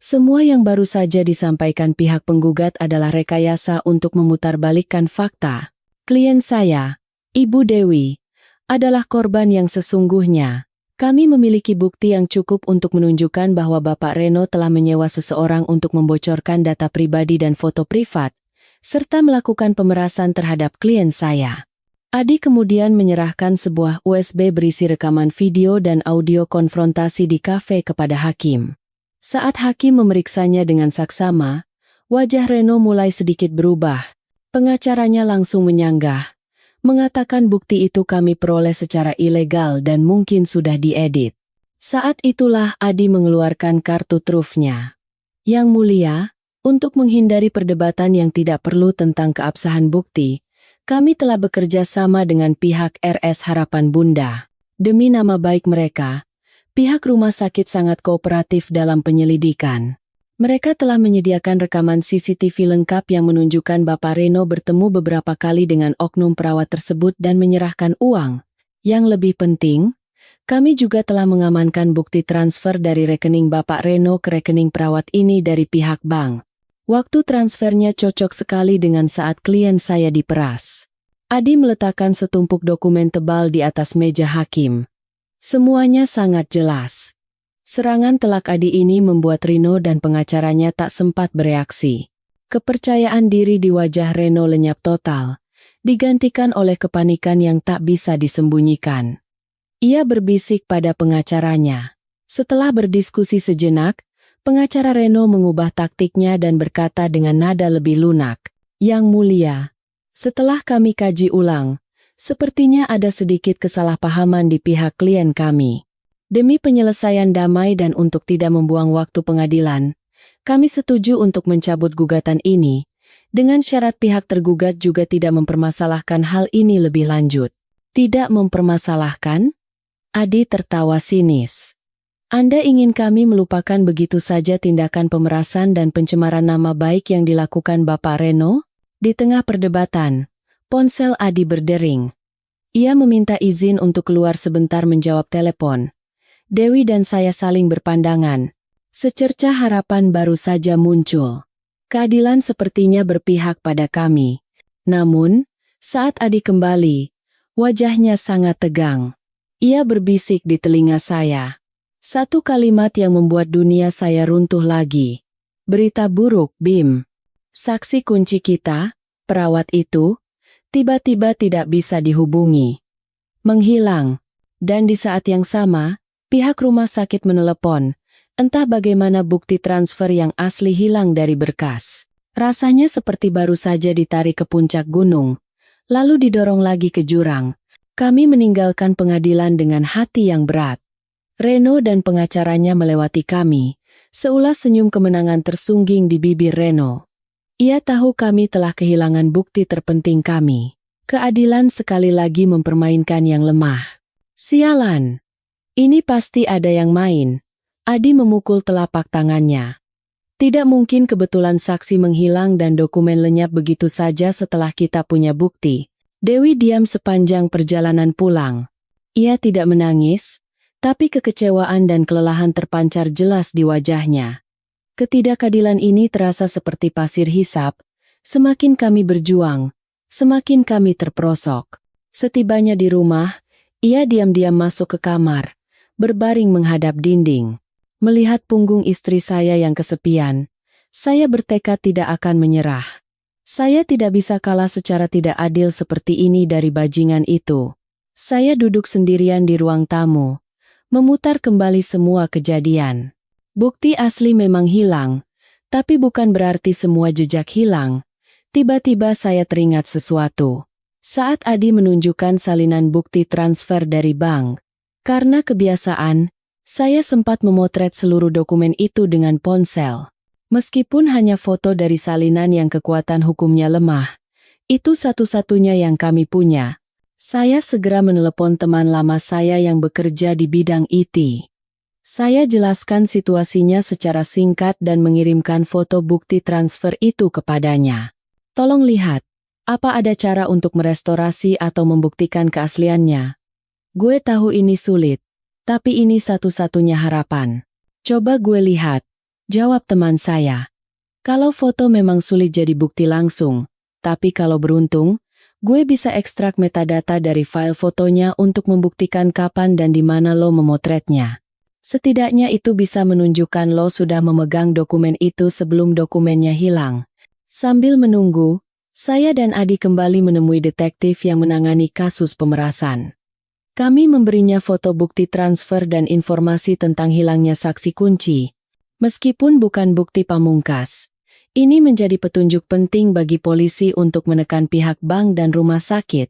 [SPEAKER 1] semua yang baru saja disampaikan pihak penggugat adalah rekayasa untuk memutarbalikkan fakta. Klien saya, Ibu Dewi, adalah korban yang sesungguhnya. Kami memiliki bukti yang cukup untuk menunjukkan bahwa Bapak Reno telah menyewa seseorang untuk membocorkan data pribadi dan foto privat, serta melakukan pemerasan terhadap klien saya. Adi kemudian menyerahkan sebuah USB berisi rekaman video dan audio konfrontasi di kafe kepada hakim. Saat hakim memeriksanya dengan saksama, wajah Reno mulai sedikit berubah. Pengacaranya langsung menyanggah, mengatakan bukti itu kami peroleh secara ilegal dan mungkin sudah diedit. Saat itulah Adi mengeluarkan kartu trufnya. Yang mulia, untuk menghindari perdebatan yang tidak perlu tentang keabsahan bukti, kami telah bekerja sama dengan pihak RS Harapan Bunda. Demi nama baik mereka, pihak rumah sakit sangat kooperatif dalam penyelidikan. Mereka telah menyediakan rekaman CCTV lengkap yang menunjukkan Bapak Reno bertemu beberapa kali dengan oknum perawat tersebut dan menyerahkan uang. Yang lebih penting, kami juga telah mengamankan bukti transfer dari rekening Bapak Reno ke rekening perawat ini dari pihak bank. Waktu transfernya cocok sekali dengan saat klien saya diperas. Adi meletakkan setumpuk dokumen tebal di atas meja hakim. Semuanya sangat jelas. Serangan telak Adi ini membuat Reno dan pengacaranya tak sempat bereaksi. Kepercayaan diri di wajah Reno lenyap total, digantikan oleh kepanikan yang tak bisa disembunyikan. Ia berbisik pada pengacaranya. Setelah berdiskusi sejenak, pengacara Reno mengubah taktiknya dan berkata dengan nada lebih lunak, "Yang mulia, setelah kami kaji ulang, sepertinya ada sedikit kesalahpahaman di pihak klien kami. Demi penyelesaian damai dan untuk tidak membuang waktu pengadilan, kami setuju untuk mencabut gugatan ini, dengan syarat pihak tergugat juga tidak mempermasalahkan hal ini lebih lanjut." Tidak mempermasalahkan? Adi tertawa sinis. Anda ingin kami melupakan begitu saja tindakan pemerasan dan pencemaran nama baik yang dilakukan Bapak Reno? Di tengah perdebatan, ponsel Adi berdering. Ia meminta izin untuk keluar sebentar menjawab telepon. Dewi dan saya saling berpandangan. Secercah harapan baru saja muncul. Keadilan sepertinya berpihak pada kami. Namun, saat Adi kembali, wajahnya sangat tegang. Ia berbisik di telinga saya. Satu kalimat yang membuat dunia saya runtuh lagi. Berita buruk, Bim. Saksi kunci kita, perawat itu, tiba-tiba tidak bisa dihubungi. Menghilang. Dan di saat yang sama, pihak rumah sakit menelepon. Entah bagaimana bukti transfer yang asli hilang dari berkas. Rasanya seperti baru saja ditarik ke puncak gunung, lalu didorong lagi ke jurang. Kami meninggalkan pengadilan dengan hati yang berat. Reno dan pengacaranya melewati kami. Seulas senyum kemenangan tersungging di bibir Reno. Ia tahu kami telah kehilangan bukti terpenting kami. Keadilan sekali lagi mempermainkan yang lemah. Sialan. Ini pasti ada yang main. Adi memukul telapak tangannya. Tidak mungkin kebetulan saksi menghilang dan dokumen lenyap begitu saja setelah kita punya bukti. Dewi diam sepanjang perjalanan pulang. Ia tidak menangis, tapi kekecewaan dan kelelahan terpancar jelas di wajahnya. Ketidakadilan ini terasa seperti pasir hisap. Semakin kami berjuang, semakin kami terperosok. Setibanya di rumah, ia diam-diam masuk ke kamar, berbaring menghadap dinding. Melihat punggung istri saya yang kesepian, saya bertekad tidak akan menyerah. Saya tidak bisa kalah secara tidak adil seperti ini dari bajingan itu. Saya duduk sendirian di ruang tamu, memutar kembali semua kejadian. Bukti asli memang hilang, tapi bukan berarti semua jejak hilang. Tiba-tiba saya teringat sesuatu. Saat Adi menunjukkan salinan bukti transfer dari bank, karena kebiasaan, saya sempat memotret seluruh dokumen itu dengan ponsel. Meskipun hanya foto dari salinan yang kekuatan hukumnya lemah, itu satu-satunya yang kami punya. Saya segera menelepon teman lama saya yang bekerja di bidang IT. Saya jelaskan situasinya secara singkat dan mengirimkan foto bukti transfer itu kepadanya. Tolong lihat, apa ada cara untuk merestorasi atau membuktikan keasliannya? Gue tahu ini sulit, tapi ini satu-satunya harapan. Coba gue lihat, jawab teman saya. Kalau foto memang sulit jadi bukti langsung, tapi kalau beruntung, gue bisa ekstrak metadata dari file fotonya untuk membuktikan kapan dan di mana lo memotretnya. Setidaknya itu bisa menunjukkan lo sudah memegang dokumen itu sebelum dokumennya hilang. Sambil menunggu, saya dan Adi kembali menemui detektif yang menangani kasus pemerasan. Kami memberinya foto bukti transfer dan informasi tentang hilangnya saksi kunci. Meskipun bukan bukti pamungkas, ini menjadi petunjuk penting bagi polisi untuk menekan pihak bank dan rumah sakit,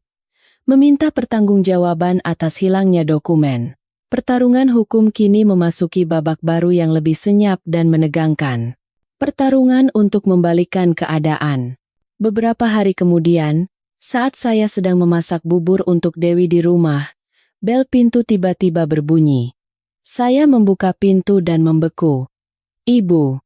[SPEAKER 1] meminta pertanggungjawaban atas hilangnya dokumen. Pertarungan hukum kini memasuki babak baru yang lebih senyap dan menegangkan. Pertarungan untuk membalikkan keadaan. Beberapa hari kemudian, saat saya sedang memasak bubur untuk Dewi di rumah, bel pintu tiba-tiba berbunyi. Saya membuka pintu dan membeku. Ibu.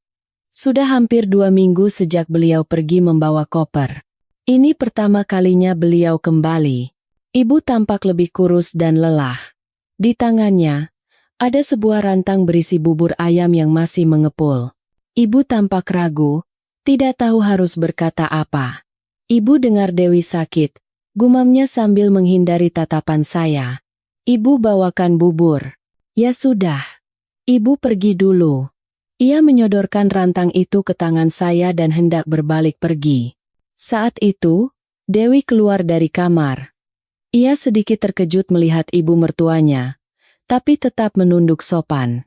[SPEAKER 1] Sudah hampir 2 minggu sejak beliau pergi membawa koper. Ini pertama kalinya beliau kembali. Ibu tampak lebih kurus dan lelah. Di tangannya, ada sebuah rantang berisi bubur ayam yang masih mengepul. Ibu tampak ragu, tidak tahu harus berkata apa. Ibu dengar Dewi sakit, gumamnya sambil menghindari tatapan saya. Ibu bawakan bubur. Ya sudah. Ibu pergi dulu. Ia menyodorkan rantang itu ke tangan saya dan hendak berbalik pergi. Saat itu, Dewi keluar dari kamar. Ia sedikit terkejut melihat ibu mertuanya, tapi tetap menunduk sopan.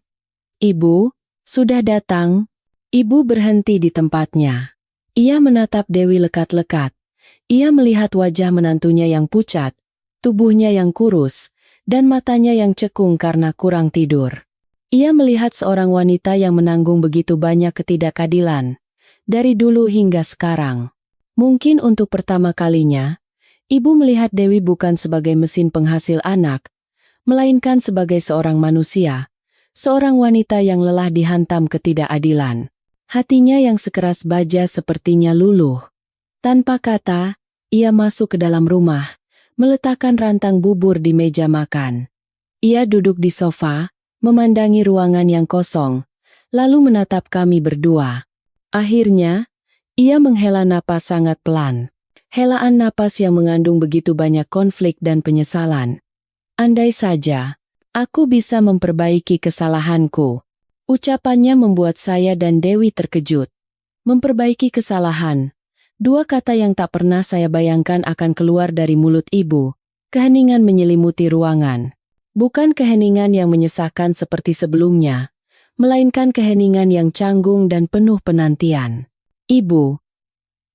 [SPEAKER 1] Ibu, sudah datang? Ibu berhenti di tempatnya. Ia menatap Dewi lekat-lekat. Ia melihat wajah menantunya yang pucat, tubuhnya yang kurus, dan matanya yang cekung karena kurang tidur. Ia melihat seorang wanita yang menanggung begitu banyak ketidakadilan, dari dulu hingga sekarang. Mungkin untuk pertama kalinya, ibu melihat Dewi bukan sebagai mesin penghasil anak, melainkan sebagai seorang manusia, seorang wanita yang lelah dihantam ketidakadilan. Hatinya yang sekeras baja sepertinya luluh. Tanpa kata, ia masuk ke dalam rumah, meletakkan rantang bubur di meja makan. Ia duduk di sofa, memandangi ruangan yang kosong, lalu menatap kami berdua. Akhirnya, ia menghela napas sangat pelan. Helaan napas yang mengandung begitu banyak konflik dan penyesalan. Andai saja, aku bisa memperbaiki kesalahanku. Ucapannya membuat saya dan Dewi terkejut. Memperbaiki kesalahan. Dua kata yang tak pernah saya bayangkan akan keluar dari mulut ibu. Keheningan menyelimuti ruangan. Bukan keheningan yang menyesakkan seperti sebelumnya, melainkan keheningan yang canggung dan penuh penantian. "Ibu,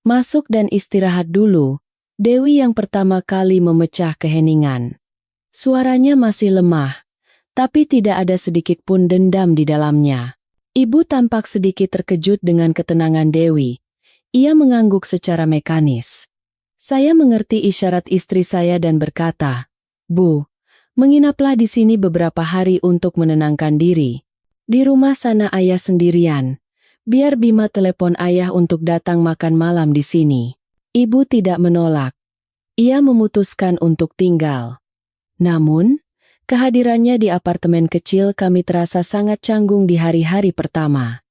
[SPEAKER 1] masuk dan istirahat dulu," Dewi yang pertama kali memecah keheningan. Suaranya masih lemah, tapi tidak ada sedikit pun dendam di dalamnya. Ibu tampak sedikit terkejut dengan ketenangan Dewi. Ia mengangguk secara mekanis. Saya mengerti isyarat istri saya dan berkata, "Bu, menginaplah di sini beberapa hari untuk menenangkan diri. Di rumah sana ayah sendirian. Biar Bima telepon ayah untuk datang makan malam di sini." Ibu tidak menolak. Ia memutuskan untuk tinggal. Namun, kehadirannya di apartemen kecil kami terasa sangat canggung di hari-hari pertama.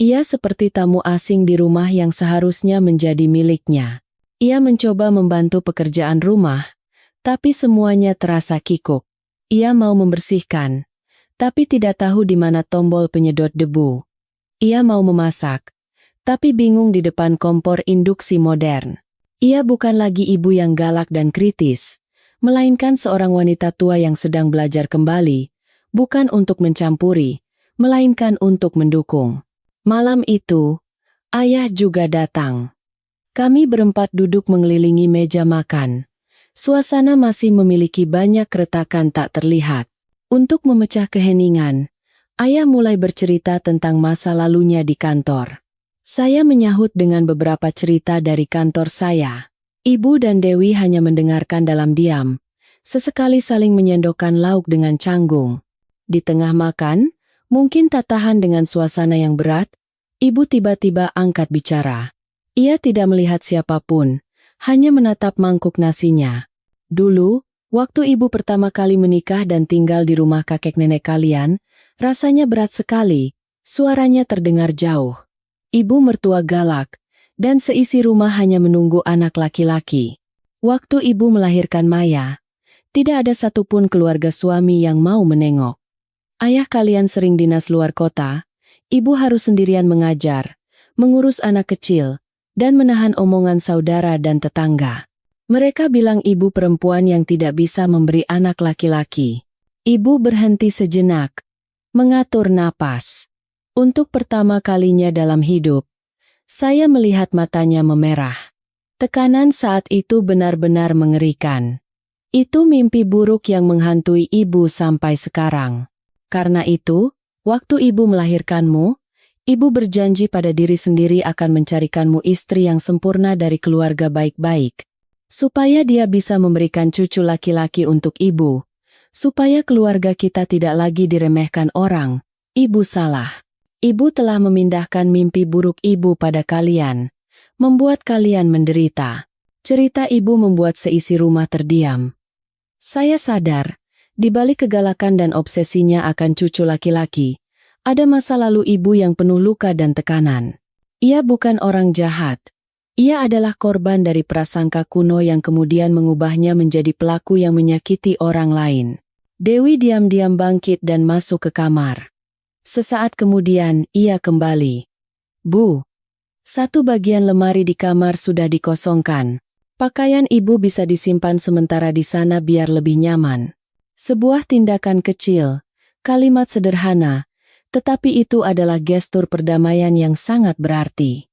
[SPEAKER 1] Ia seperti tamu asing di rumah yang seharusnya menjadi miliknya. Ia mencoba membantu pekerjaan rumah, tapi semuanya terasa kikuk. Ia mau membersihkan, tapi tidak tahu di mana tombol penyedot debu. Ia mau memasak, tapi bingung di depan kompor induksi modern. Ia bukan lagi ibu yang galak dan kritis, melainkan seorang wanita tua yang sedang belajar kembali, bukan untuk mencampuri, melainkan untuk mendukung. Malam itu, ayah juga datang. Kami berempat duduk mengelilingi meja makan. Suasana masih memiliki banyak keretakan tak terlihat. Untuk memecah keheningan, ayah mulai bercerita tentang masa lalunya di kantor. Saya menyahut dengan beberapa cerita dari kantor saya. Ibu dan Dewi hanya mendengarkan dalam diam, sesekali saling menyendokkan lauk dengan canggung. Di tengah makan, mungkin tak tahan dengan suasana yang berat, ibu tiba-tiba angkat bicara. Ia tidak melihat siapapun, hanya menatap mangkuk nasinya. "Dulu, waktu ibu pertama kali menikah dan tinggal di rumah kakek nenek kalian, rasanya berat sekali," suaranya terdengar jauh. Ibu mertua galak, dan seisi rumah hanya menunggu anak laki-laki. Waktu ibu melahirkan Maya, tidak ada satupun keluarga suami yang mau menengok. Ayah kalian sering dinas luar kota, ibu harus sendirian mengajar, mengurus anak kecil, dan menahan omongan saudara dan tetangga. Mereka bilang ibu perempuan yang tidak bisa memberi anak laki-laki. Ibu berhenti sejenak, mengatur napas. Untuk pertama kalinya dalam hidup, saya melihat matanya memerah. Tekanan saat itu benar-benar mengerikan. Itu mimpi buruk yang menghantui ibu sampai sekarang. Karena itu, waktu ibu melahirkanmu, ibu berjanji pada diri sendiri akan mencarikanmu istri yang sempurna dari keluarga baik-baik. Supaya dia bisa memberikan cucu laki-laki untuk ibu. Supaya keluarga kita tidak lagi diremehkan orang. Ibu salah. Ibu telah memindahkan mimpi buruk ibu pada kalian. Membuat kalian menderita. Cerita ibu membuat seisi rumah terdiam. Saya sadar, di balik kegalakan dan obsesinya akan cucu laki-laki, ada masa lalu ibu yang penuh luka dan tekanan. Ia bukan orang jahat. Ia adalah korban dari prasangka kuno yang kemudian mengubahnya menjadi pelaku yang menyakiti orang lain. Dewi diam-diam bangkit dan masuk ke kamar. Sesaat kemudian, ia kembali. "Bu, satu bagian lemari di kamar sudah dikosongkan. Pakaian ibu bisa disimpan sementara di sana biar lebih nyaman." Sebuah tindakan kecil, kalimat sederhana, tetapi itu adalah gestur perdamaian yang sangat berarti.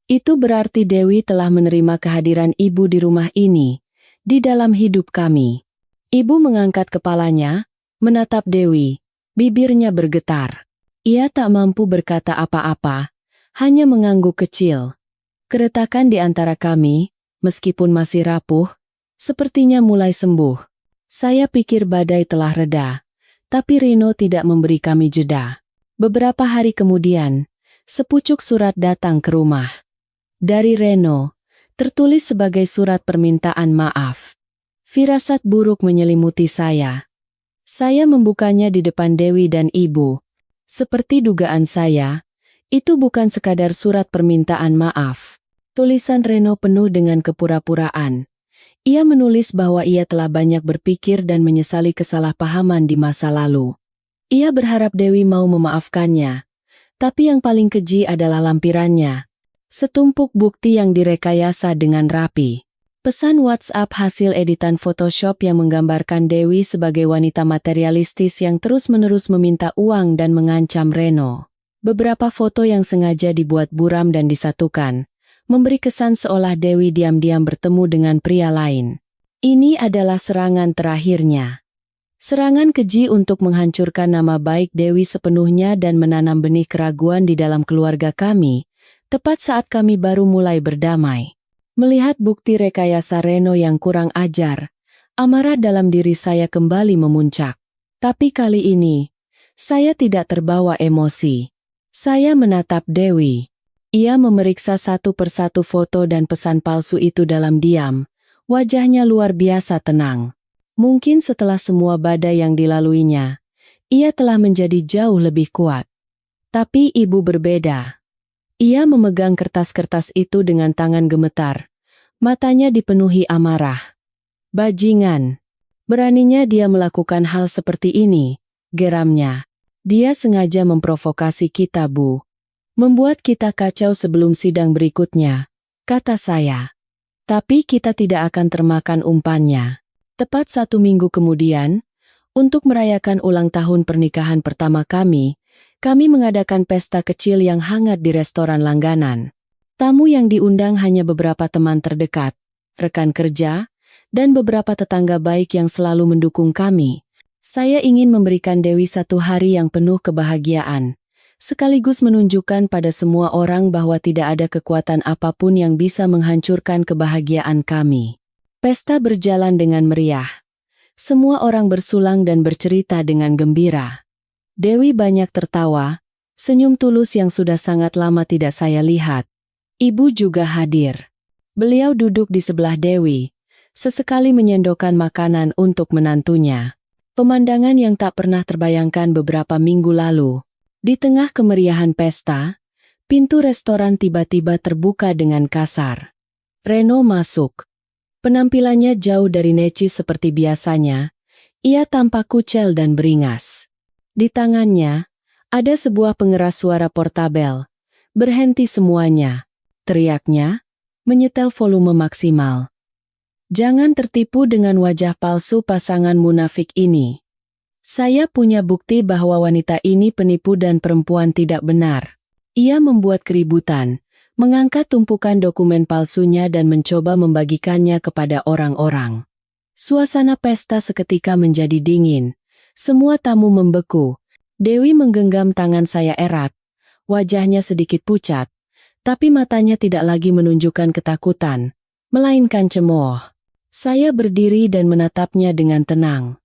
[SPEAKER 1] Itu berarti Dewi telah menerima kehadiran ibu di rumah ini, di dalam hidup kami. Ibu mengangkat kepalanya, menatap Dewi, bibirnya bergetar. Ia tak mampu berkata apa-apa, hanya mengangguk kecil. Keretakan di antara kami, meskipun masih rapuh, sepertinya mulai sembuh. Saya pikir badai telah reda, tapi Rino tidak memberi kami jeda. Beberapa hari kemudian, sepucuk surat datang ke rumah. Dari Reno, tertulis sebagai surat permintaan maaf. Firasat buruk menyelimuti saya. Saya membukanya di depan Dewi dan ibu. Seperti dugaan saya, itu bukan sekadar surat permintaan maaf. Tulisan Reno penuh dengan kepura-puraan. Ia menulis bahwa ia telah banyak berpikir dan menyesali kesalahpahaman di masa lalu. Ia berharap Dewi mau memaafkannya, tapi yang paling keji adalah lampirannya. Setumpuk bukti yang direkayasa dengan rapi. Pesan WhatsApp hasil editan Photoshop yang menggambarkan Dewi sebagai wanita materialistis yang terus-menerus meminta uang dan mengancam Reno. Beberapa foto yang sengaja dibuat buram dan disatukan, memberi kesan seolah Dewi diam-diam bertemu dengan pria lain. Ini adalah serangan terakhirnya. Serangan keji untuk menghancurkan nama baik Dewi sepenuhnya dan menanam benih keraguan di dalam keluarga kami, tepat saat kami baru mulai berdamai. Melihat bukti rekayasa Reno yang kurang ajar, amarah dalam diri saya kembali memuncak. Tapi kali ini, saya tidak terbawa emosi. Saya menatap Dewi. Ia memeriksa satu persatu foto dan pesan palsu itu dalam diam. Wajahnya luar biasa tenang. Mungkin setelah semua badai yang dilaluinya, ia telah menjadi jauh lebih kuat. Tapi ibu berbeda. Ia memegang kertas-kertas itu dengan tangan gemetar. Matanya dipenuhi amarah. Bajingan. Beraninya dia melakukan hal seperti ini, geramnya. Dia sengaja memprovokasi kita, Bu. Membuat kita kacau sebelum sidang berikutnya, kata saya. Tapi kita tidak akan termakan umpannya. Tepat 1 minggu kemudian, untuk merayakan ulang tahun pernikahan pertama kami mengadakan pesta kecil yang hangat di restoran langganan. Tamu yang diundang hanya beberapa teman terdekat, rekan kerja, dan beberapa tetangga baik yang selalu mendukung kami. Saya ingin memberikan Dewi 1 hari yang penuh kebahagiaan, sekaligus menunjukkan pada semua orang bahwa tidak ada kekuatan apapun yang bisa menghancurkan kebahagiaan kami. Pesta berjalan dengan meriah. Semua orang bersulang dan bercerita dengan gembira. Dewi banyak tertawa, senyum tulus yang sudah sangat lama tidak saya lihat. Ibu juga hadir. Beliau duduk di sebelah Dewi, sesekali menyendokkan makanan untuk menantunya. Pemandangan yang tak pernah terbayangkan beberapa minggu lalu. Di tengah kemeriahan pesta, pintu restoran tiba-tiba terbuka dengan kasar. Reno masuk. Penampilannya jauh dari necis seperti biasanya. Ia tampak kucel dan beringas. Di tangannya, ada sebuah pengeras suara portabel. Berhenti semuanya, teriaknya, menyetel volume maksimal. Jangan tertipu dengan wajah palsu pasangan munafik ini. Saya punya bukti bahwa wanita ini penipu dan perempuan tidak benar. Ia membuat keributan, mengangkat tumpukan dokumen palsunya dan mencoba membagikannya kepada orang-orang. Suasana pesta seketika menjadi dingin. Semua tamu membeku. Dewi menggenggam tangan saya erat. Wajahnya sedikit pucat, tapi matanya tidak lagi menunjukkan ketakutan, melainkan cemooh. Saya berdiri dan menatapnya dengan tenang.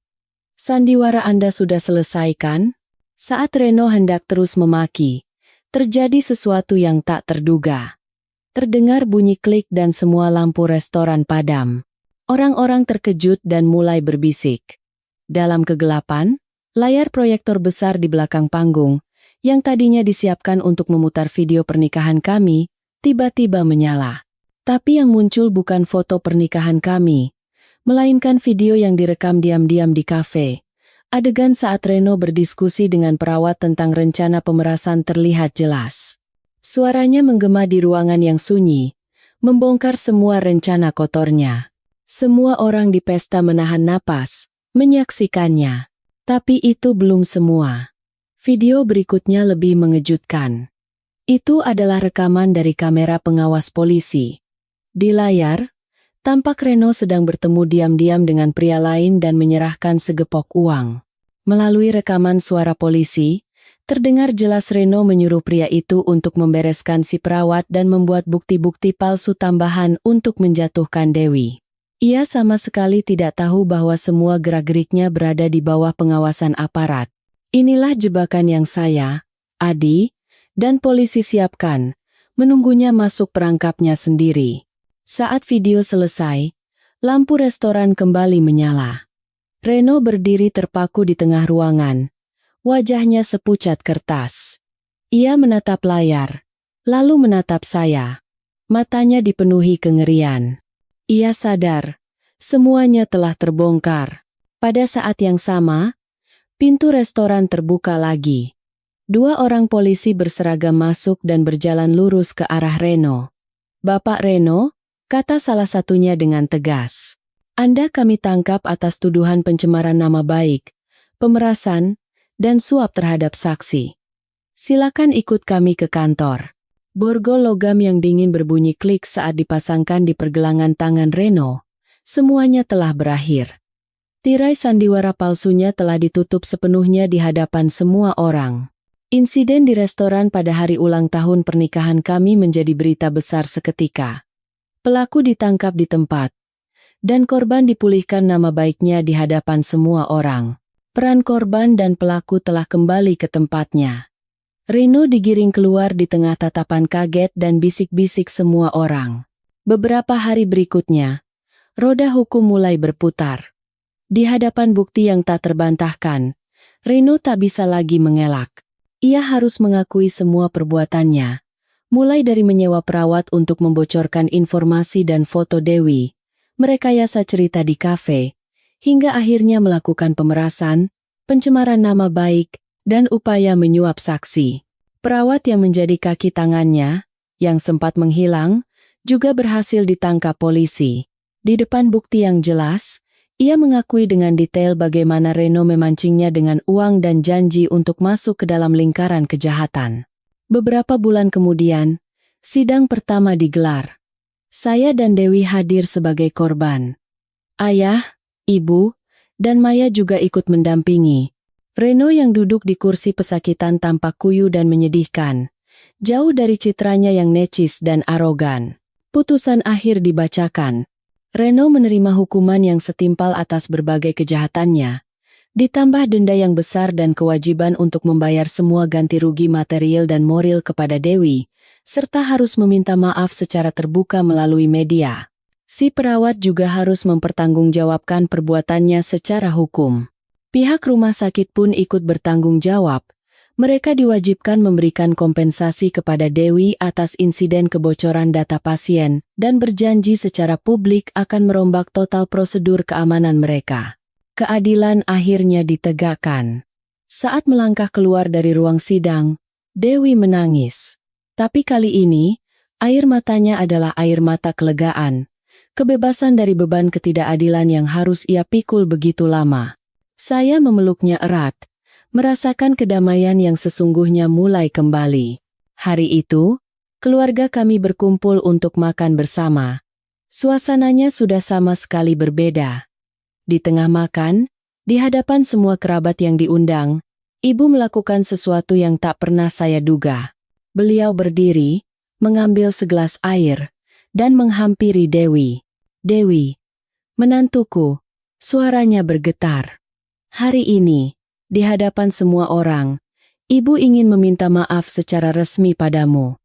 [SPEAKER 1] Sandiwara Anda sudah selesai, kan? Saat Reno hendak terus memaki, terjadi sesuatu yang tak terduga. Terdengar bunyi klik dan semua lampu restoran padam. Orang-orang terkejut dan mulai berbisik. Dalam kegelapan, layar proyektor besar di belakang panggung, yang tadinya disiapkan untuk memutar video pernikahan kami, tiba-tiba menyala. Tapi yang muncul bukan foto pernikahan kami, melainkan video yang direkam diam-diam di kafe. Adegan saat Reno berdiskusi dengan perawat tentang rencana pemerasan terlihat jelas. Suaranya menggema di ruangan yang sunyi, membongkar semua rencana kotornya. Semua orang di pesta menahan napas, menyaksikannya. Tapi itu belum semua. Video berikutnya lebih mengejutkan. Itu adalah rekaman dari kamera pengawas polisi. Di layar, tampak Reno sedang bertemu diam-diam dengan pria lain dan menyerahkan segepok uang. Melalui rekaman suara polisi, terdengar jelas Reno menyuruh pria itu untuk membereskan si perawat dan membuat bukti-bukti palsu tambahan untuk menjatuhkan Dewi. Ia sama sekali tidak tahu bahwa semua gerak-geriknya berada di bawah pengawasan aparat. Inilah jebakan yang saya, Adi, dan polisi siapkan, menunggunya masuk perangkapnya sendiri. Saat video selesai, lampu restoran kembali menyala. Reno berdiri terpaku di tengah ruangan. Wajahnya sepucat kertas. Ia menatap layar, lalu menatap saya. Matanya dipenuhi kengerian. Ia sadar, semuanya telah terbongkar. Pada saat yang sama, pintu restoran terbuka lagi. 2 orang polisi berseragam masuk dan berjalan lurus ke arah Reno. Bapak Reno, kata salah satunya dengan tegas. Anda kami tangkap atas tuduhan pencemaran nama baik, pemerasan, dan suap terhadap saksi. Silakan ikut kami ke kantor. Borgol logam yang dingin berbunyi klik saat dipasangkan di pergelangan tangan Reno. Semuanya telah berakhir. Tirai sandiwara palsunya telah ditutup sepenuhnya di hadapan semua orang. Insiden di restoran pada hari ulang tahun pernikahan kami menjadi berita besar seketika. Pelaku ditangkap di tempat, dan korban dipulihkan nama baiknya di hadapan semua orang. Peran korban dan pelaku telah kembali ke tempatnya. Reno digiring keluar di tengah tatapan kaget dan bisik-bisik semua orang. Beberapa hari berikutnya, roda hukum mulai berputar. Di hadapan bukti yang tak terbantahkan, Reno tak bisa lagi mengelak. Ia harus mengakui semua perbuatannya. Mulai dari menyewa perawat untuk membocorkan informasi dan foto Dewi, merekayasa cerita di kafe, hingga akhirnya melakukan pemerasan, pencemaran nama baik, dan upaya menyuap saksi. Perawat yang menjadi kaki tangannya, yang sempat menghilang, juga berhasil ditangkap polisi. Di depan bukti yang jelas, ia mengakui dengan detail bagaimana Reno memancingnya dengan uang dan janji untuk masuk ke dalam lingkaran kejahatan. Beberapa bulan kemudian, sidang pertama digelar. Saya dan Dewi hadir sebagai korban. Ayah, ibu, dan Maya juga ikut mendampingi. Reno yang duduk di kursi pesakitan tampak kuyu dan menyedihkan, jauh dari citranya yang necis dan arogan. Putusan akhir dibacakan. Reno menerima hukuman yang setimpal atas berbagai kejahatannya, ditambah denda yang besar dan kewajiban untuk membayar semua ganti rugi material dan moral kepada Dewi, serta harus meminta maaf secara terbuka melalui media. Si perawat juga harus mempertanggungjawabkan perbuatannya secara hukum. Pihak rumah sakit pun ikut bertanggung jawab. Mereka diwajibkan memberikan kompensasi kepada Dewi atas insiden kebocoran data pasien dan berjanji secara publik akan merombak total prosedur keamanan mereka. Keadilan akhirnya ditegakkan. Saat melangkah keluar dari ruang sidang, Dewi menangis. Tapi kali ini, air matanya adalah air mata kelegaan. Kebebasan dari beban ketidakadilan yang harus ia pikul begitu lama. Saya memeluknya erat, merasakan kedamaian yang sesungguhnya mulai kembali. Hari itu, keluarga kami berkumpul untuk makan bersama. Suasananya sudah sama sekali berbeda. Di tengah makan, di hadapan semua kerabat yang diundang, ibu melakukan sesuatu yang tak pernah saya duga. Beliau berdiri, mengambil segelas air, dan menghampiri Dewi. Dewi, menantuku, suaranya bergetar. Hari ini, di hadapan semua orang, ibu ingin meminta maaf secara resmi padamu.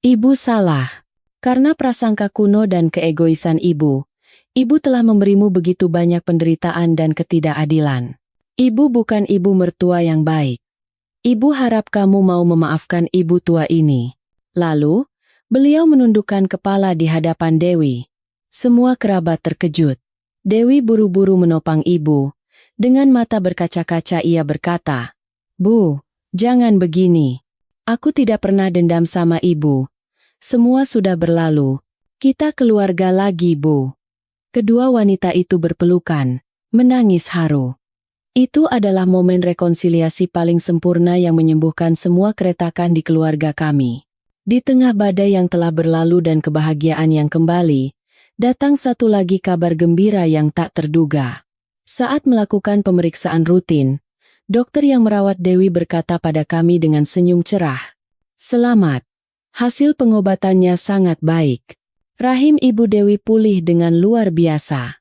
[SPEAKER 1] Ibu salah, karena prasangka kuno dan keegoisan ibu. Ibu telah memberimu begitu banyak penderitaan dan ketidakadilan. Ibu bukan ibu mertua yang baik. Ibu harap kamu mau memaafkan ibu tua ini. Lalu, beliau menundukkan kepala di hadapan Dewi. Semua kerabat terkejut. Dewi buru-buru menopang ibu. Dengan mata berkaca-kaca ia berkata, "Bu, jangan begini. Aku tidak pernah dendam sama ibu. Semua sudah berlalu. Kita keluarga lagi, Bu." Kedua wanita itu berpelukan, menangis haru. Itu adalah momen rekonsiliasi paling sempurna yang menyembuhkan semua keretakan di keluarga kami. Di tengah badai yang telah berlalu dan kebahagiaan yang kembali, datang satu lagi kabar gembira yang tak terduga. Saat melakukan pemeriksaan rutin, dokter yang merawat Dewi berkata pada kami dengan senyum cerah, "Selamat, hasil pengobatannya sangat baik. Rahim Ibu Dewi pulih dengan luar biasa.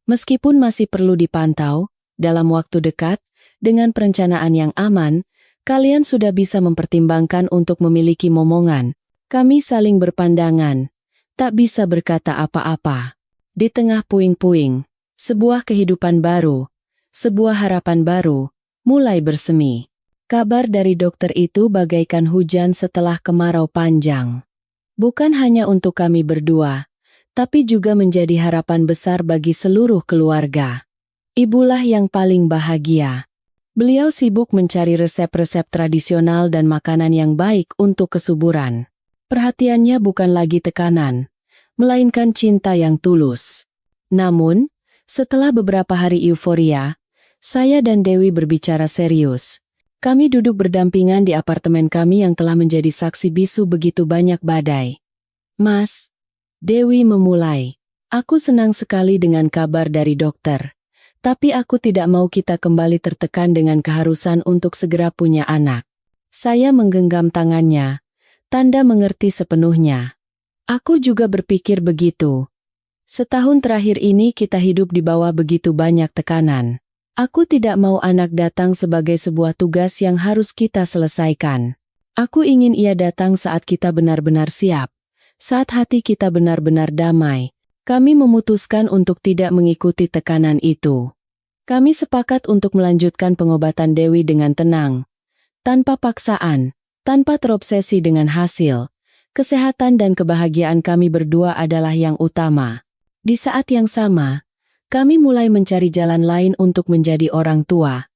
[SPEAKER 1] Meskipun masih perlu dipantau, dalam waktu dekat, dengan perencanaan yang aman, kalian sudah bisa mempertimbangkan untuk memiliki momongan." Kami saling berpandangan, tak bisa berkata apa-apa. Di tengah puing-puing, sebuah kehidupan baru, sebuah harapan baru, mulai bersemi. Kabar dari dokter itu bagaikan hujan setelah kemarau panjang. Bukan hanya untuk kami berdua, tapi juga menjadi harapan besar bagi seluruh keluarga. Ibulah yang paling bahagia. Beliau sibuk mencari resep-resep tradisional dan makanan yang baik untuk kesuburan. Perhatiannya bukan lagi tekanan, melainkan cinta yang tulus. Namun, setelah beberapa hari euforia, saya dan Dewi berbicara serius. Kami duduk berdampingan di apartemen kami yang telah menjadi saksi bisu begitu banyak badai. Mas, Dewi memulai. Aku senang sekali dengan kabar dari dokter. Tapi aku tidak mau kita kembali tertekan dengan keharusan untuk segera punya anak. Saya menggenggam tangannya, tanda mengerti sepenuhnya. Aku juga berpikir begitu. Setahun terakhir ini kita hidup di bawah begitu banyak tekanan. Aku tidak mau anak datang sebagai sebuah tugas yang harus kita selesaikan. Aku ingin ia datang saat kita benar-benar siap, saat hati kita benar-benar damai. Kami memutuskan untuk tidak mengikuti tekanan itu. Kami sepakat untuk melanjutkan pengobatan Dewi dengan tenang, tanpa paksaan, tanpa terobsesi dengan hasil. Kesehatan dan kebahagiaan kami berdua adalah yang utama. Di saat yang sama, kami mulai mencari jalan lain untuk menjadi orang tua.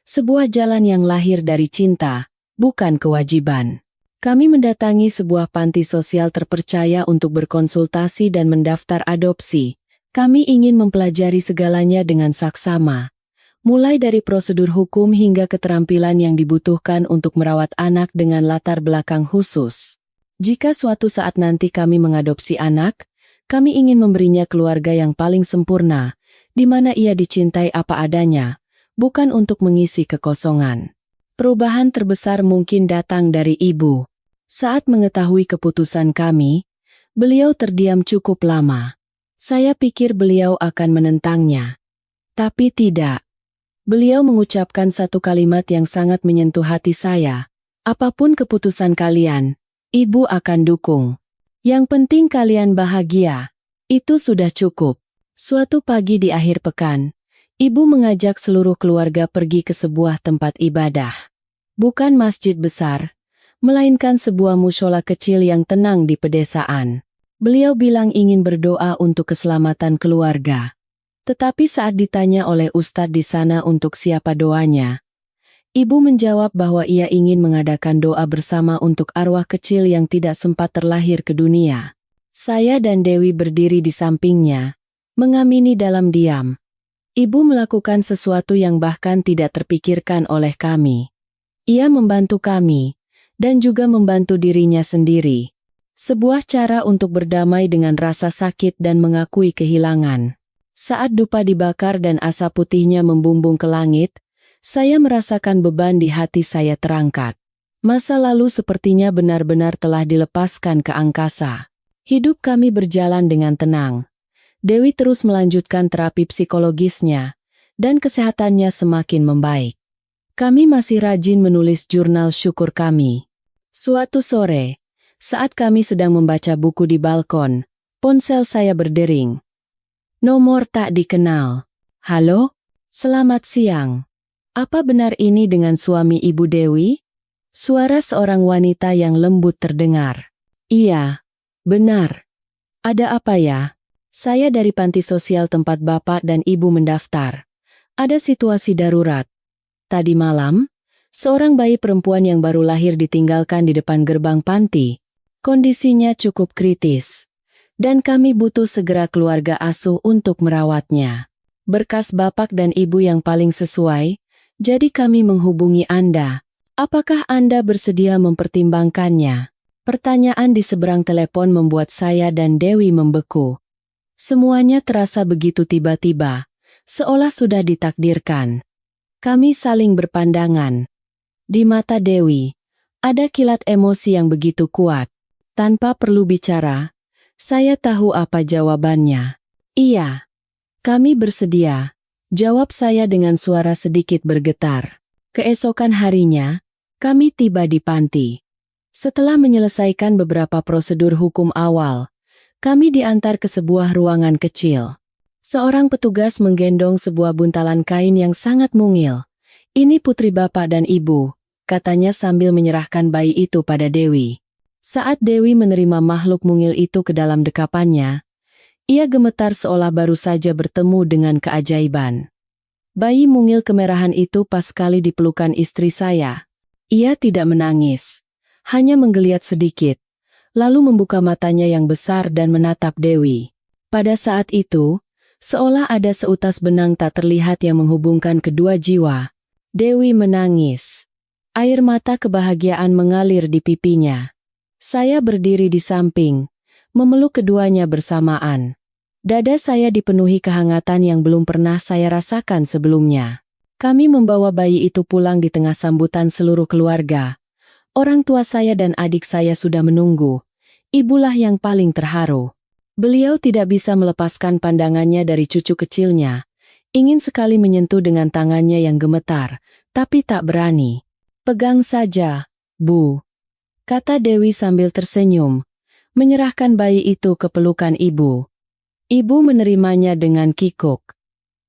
[SPEAKER 1] Sebuah jalan yang lahir dari cinta, bukan kewajiban. Kami mendatangi sebuah panti sosial terpercaya untuk berkonsultasi dan mendaftar adopsi. Kami ingin mempelajari segalanya dengan saksama. Mulai dari prosedur hukum hingga keterampilan yang dibutuhkan untuk merawat anak dengan latar belakang khusus. Jika suatu saat nanti kami mengadopsi anak, kami ingin memberinya keluarga yang paling sempurna, di mana ia dicintai apa adanya, bukan untuk mengisi kekosongan. Perubahan terbesar mungkin datang dari ibu. Saat mengetahui keputusan kami, beliau terdiam cukup lama. Saya pikir beliau akan menentangnya. Tapi tidak. Beliau mengucapkan satu kalimat yang sangat menyentuh hati saya. Apapun keputusan kalian, ibu akan dukung. Yang penting kalian bahagia. Itu sudah cukup. Suatu pagi di akhir pekan, ibu mengajak seluruh keluarga pergi ke sebuah tempat ibadah. Bukan masjid besar, melainkan sebuah mushola kecil yang tenang di pedesaan. Beliau bilang ingin berdoa untuk keselamatan keluarga. Tetapi saat ditanya oleh ustadz di sana untuk siapa doanya, ibu menjawab bahwa ia ingin mengadakan doa bersama untuk arwah kecil yang tidak sempat terlahir ke dunia. Saya dan Dewi berdiri di sampingnya, mengamini dalam diam. Ibu melakukan sesuatu yang bahkan tidak terpikirkan oleh kami. Ia membantu kami, dan juga membantu dirinya sendiri. Sebuah cara untuk berdamai dengan rasa sakit dan mengakui kehilangan. Saat dupa dibakar dan asap putihnya membumbung ke langit, saya merasakan beban di hati saya terangkat. Masa lalu sepertinya benar-benar telah dilepaskan ke angkasa. Hidup kami berjalan dengan tenang. Dewi terus melanjutkan terapi psikologisnya, dan kesehatannya semakin membaik. Kami masih rajin menulis jurnal syukur kami. Suatu sore, saat kami sedang membaca buku di balkon, ponsel saya berdering. Nomor tak dikenal. Halo? Selamat siang. Apa benar ini dengan suami Ibu Dewi? Suara seorang wanita yang lembut terdengar. Iya, benar. Ada apa ya? Saya dari panti sosial tempat Bapak dan Ibu mendaftar. Ada situasi darurat. Tadi malam, seorang bayi perempuan yang baru lahir ditinggalkan di depan gerbang panti. Kondisinya cukup kritis. Dan kami butuh segera keluarga asuh untuk merawatnya. Berkas Bapak dan Ibu yang paling sesuai, jadi kami menghubungi Anda. Apakah Anda bersedia mempertimbangkannya? Pertanyaan di seberang telepon membuat saya dan Dewi membeku. Semuanya terasa begitu tiba-tiba, seolah sudah ditakdirkan. Kami saling berpandangan. Di mata Dewi, ada kilat emosi yang begitu kuat. Tanpa perlu bicara, saya tahu apa jawabannya. Iya, kami bersedia, jawab saya dengan suara sedikit bergetar. Keesokan harinya, kami tiba di panti. Setelah menyelesaikan beberapa prosedur hukum awal, kami diantar ke sebuah ruangan kecil. Seorang petugas menggendong sebuah buntalan kain yang sangat mungil. Ini putri Bapak dan Ibu, katanya sambil menyerahkan bayi itu pada Dewi. Saat Dewi menerima makhluk mungil itu ke dalam dekapannya, ia gemetar seolah baru saja bertemu dengan keajaiban. Bayi mungil kemerahan itu pas sekali dipelukan istri saya. Ia tidak menangis, hanya menggeliat sedikit. lalu membuka matanya yang besar dan menatap Dewi. Pada saat itu, seolah ada seutas benang tak terlihat yang menghubungkan kedua jiwa. Dewi menangis. Air mata kebahagiaan mengalir di pipinya. Saya berdiri di samping, memeluk keduanya bersamaan. Dada saya dipenuhi kehangatan yang belum pernah saya rasakan sebelumnya. Kami membawa bayi itu pulang di tengah sambutan seluruh keluarga. Orang tua saya dan adik saya sudah menunggu. Ibulah yang paling terharu. Beliau tidak bisa melepaskan pandangannya dari cucu kecilnya. Ingin sekali menyentuh dengan tangannya yang gemetar, tapi tak berani. "Pegang saja, Bu," kata Dewi sambil tersenyum, menyerahkan bayi itu ke pelukan ibu. Ibu menerimanya dengan kikuk.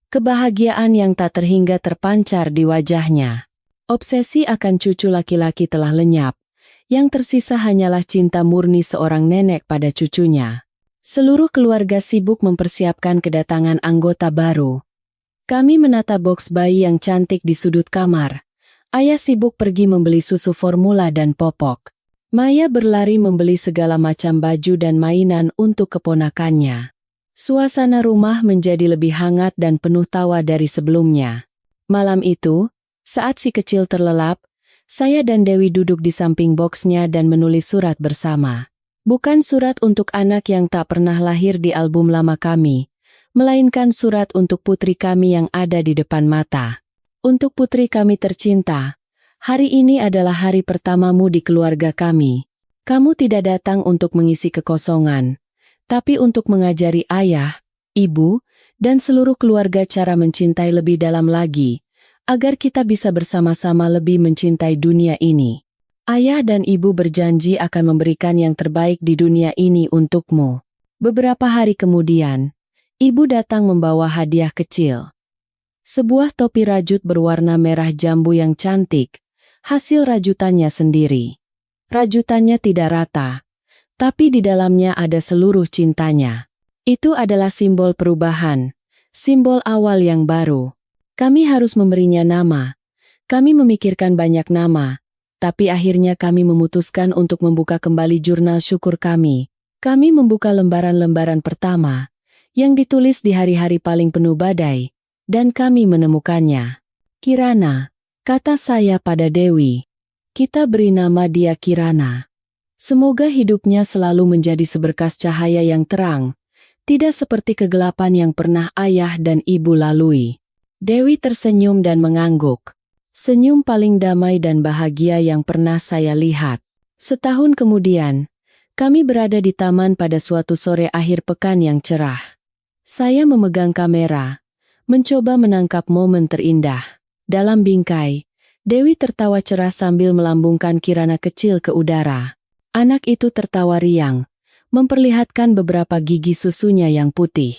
[SPEAKER 1] Kebahagiaan yang tak terhingga terpancar di wajahnya. Obsesi akan cucu laki-laki telah lenyap. Yang tersisa hanyalah cinta murni seorang nenek pada cucunya. Seluruh keluarga sibuk mempersiapkan kedatangan anggota baru. Kami menata boks bayi yang cantik di sudut kamar. Ayah sibuk pergi membeli susu formula dan popok. Maya berlari membeli segala macam baju dan mainan untuk keponakannya. Suasana rumah menjadi lebih hangat dan penuh tawa dari sebelumnya. Malam itu, saat si kecil terlelap, saya dan Dewi duduk di samping boksnya dan menulis surat bersama. Bukan surat untuk anak yang tak pernah lahir di album lama kami, melainkan surat untuk putri kami yang ada di depan mata. Untuk putri kami tercinta, hari ini adalah hari pertamamu di keluarga kami. Kamu tidak datang untuk mengisi kekosongan, tapi untuk mengajari ayah, ibu, dan seluruh keluarga cara mencintai lebih dalam lagi, agar kita bisa bersama-sama lebih mencintai dunia ini. Ayah dan ibu berjanji akan memberikan yang terbaik di dunia ini untukmu. Beberapa hari kemudian, ibu datang membawa hadiah kecil. Sebuah topi rajut berwarna merah jambu yang cantik, hasil rajutannya sendiri. Rajutannya tidak rata, tapi di dalamnya ada seluruh cintanya. Itu adalah simbol perubahan, simbol awal yang baru. Kami harus memberinya nama. Kami memikirkan banyak nama, tapi akhirnya kami memutuskan untuk membuka kembali jurnal syukur kami. Kami membuka lembaran-lembaran pertama, yang ditulis di hari-hari paling penuh badai. Dan kami menemukannya. Kirana, kata saya pada Dewi. Kita beri nama dia Kirana. Semoga hidupnya selalu menjadi seberkas cahaya yang terang, tidak seperti kegelapan yang pernah ayah dan ibu lalui. Dewi tersenyum dan mengangguk. Senyum paling damai dan bahagia yang pernah saya lihat. Setahun kemudian, kami berada di taman pada suatu sore akhir pekan yang cerah. Saya memegang kamera, mencoba menangkap momen terindah. Dalam bingkai, Dewi tertawa cerah sambil melambungkan Kirana kecil ke udara. Anak itu tertawa riang, memperlihatkan beberapa gigi susunya yang putih.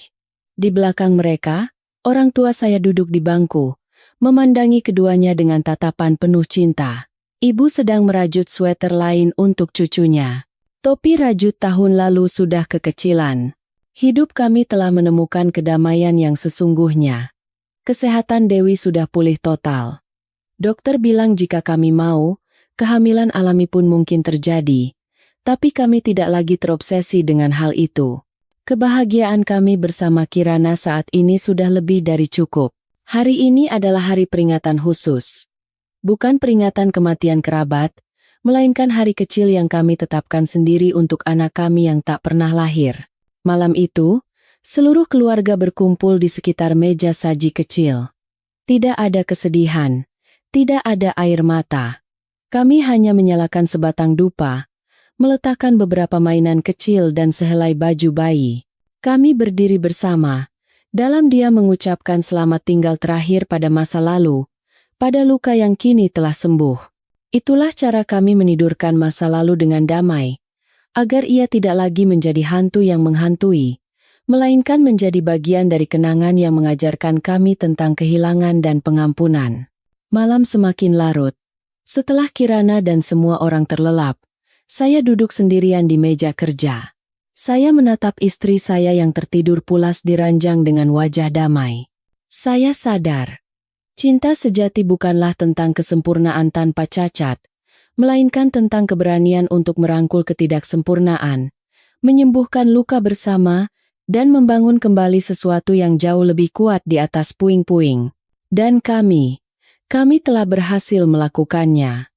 [SPEAKER 1] Di belakang mereka, orang tua saya duduk di bangku, memandangi keduanya dengan tatapan penuh cinta. Ibu sedang merajut sweater lain untuk cucunya. Topi rajut tahun lalu sudah kekecilan. Hidup kami telah menemukan kedamaian yang sesungguhnya. Kesehatan Dewi sudah pulih total. Dokter bilang jika kami mau, kehamilan alami pun mungkin terjadi. Tapi kami tidak lagi terobsesi dengan hal itu. Kebahagiaan kami bersama Kirana saat ini sudah lebih dari cukup. Hari ini adalah hari peringatan khusus. Bukan peringatan kematian kerabat, melainkan hari kecil yang kami tetapkan sendiri untuk anak kami yang tak pernah lahir. Malam itu, seluruh keluarga berkumpul di sekitar meja saji kecil. Tidak ada kesedihan, tidak ada air mata. Kami hanya menyalakan sebatang dupa, meletakkan beberapa mainan kecil dan sehelai baju bayi. Kami berdiri bersama, dalam diam mengucapkan selamat tinggal terakhir pada masa lalu, pada luka yang kini telah sembuh. Itulah cara kami menidurkan masa lalu dengan damai, agar ia tidak lagi menjadi hantu yang menghantui, melainkan menjadi bagian dari kenangan yang mengajarkan kami tentang kehilangan dan pengampunan. Malam semakin larut. Setelah Kirana dan semua orang terlelap, saya duduk sendirian di meja kerja. Saya menatap istri saya yang tertidur pulas di ranjang dengan wajah damai. Saya sadar, cinta sejati bukanlah tentang kesempurnaan tanpa cacat, melainkan tentang keberanian untuk merangkul ketidaksempurnaan, menyembuhkan luka bersama, dan membangun kembali sesuatu yang jauh lebih kuat di atas puing-puing. Dan kami telah berhasil melakukannya.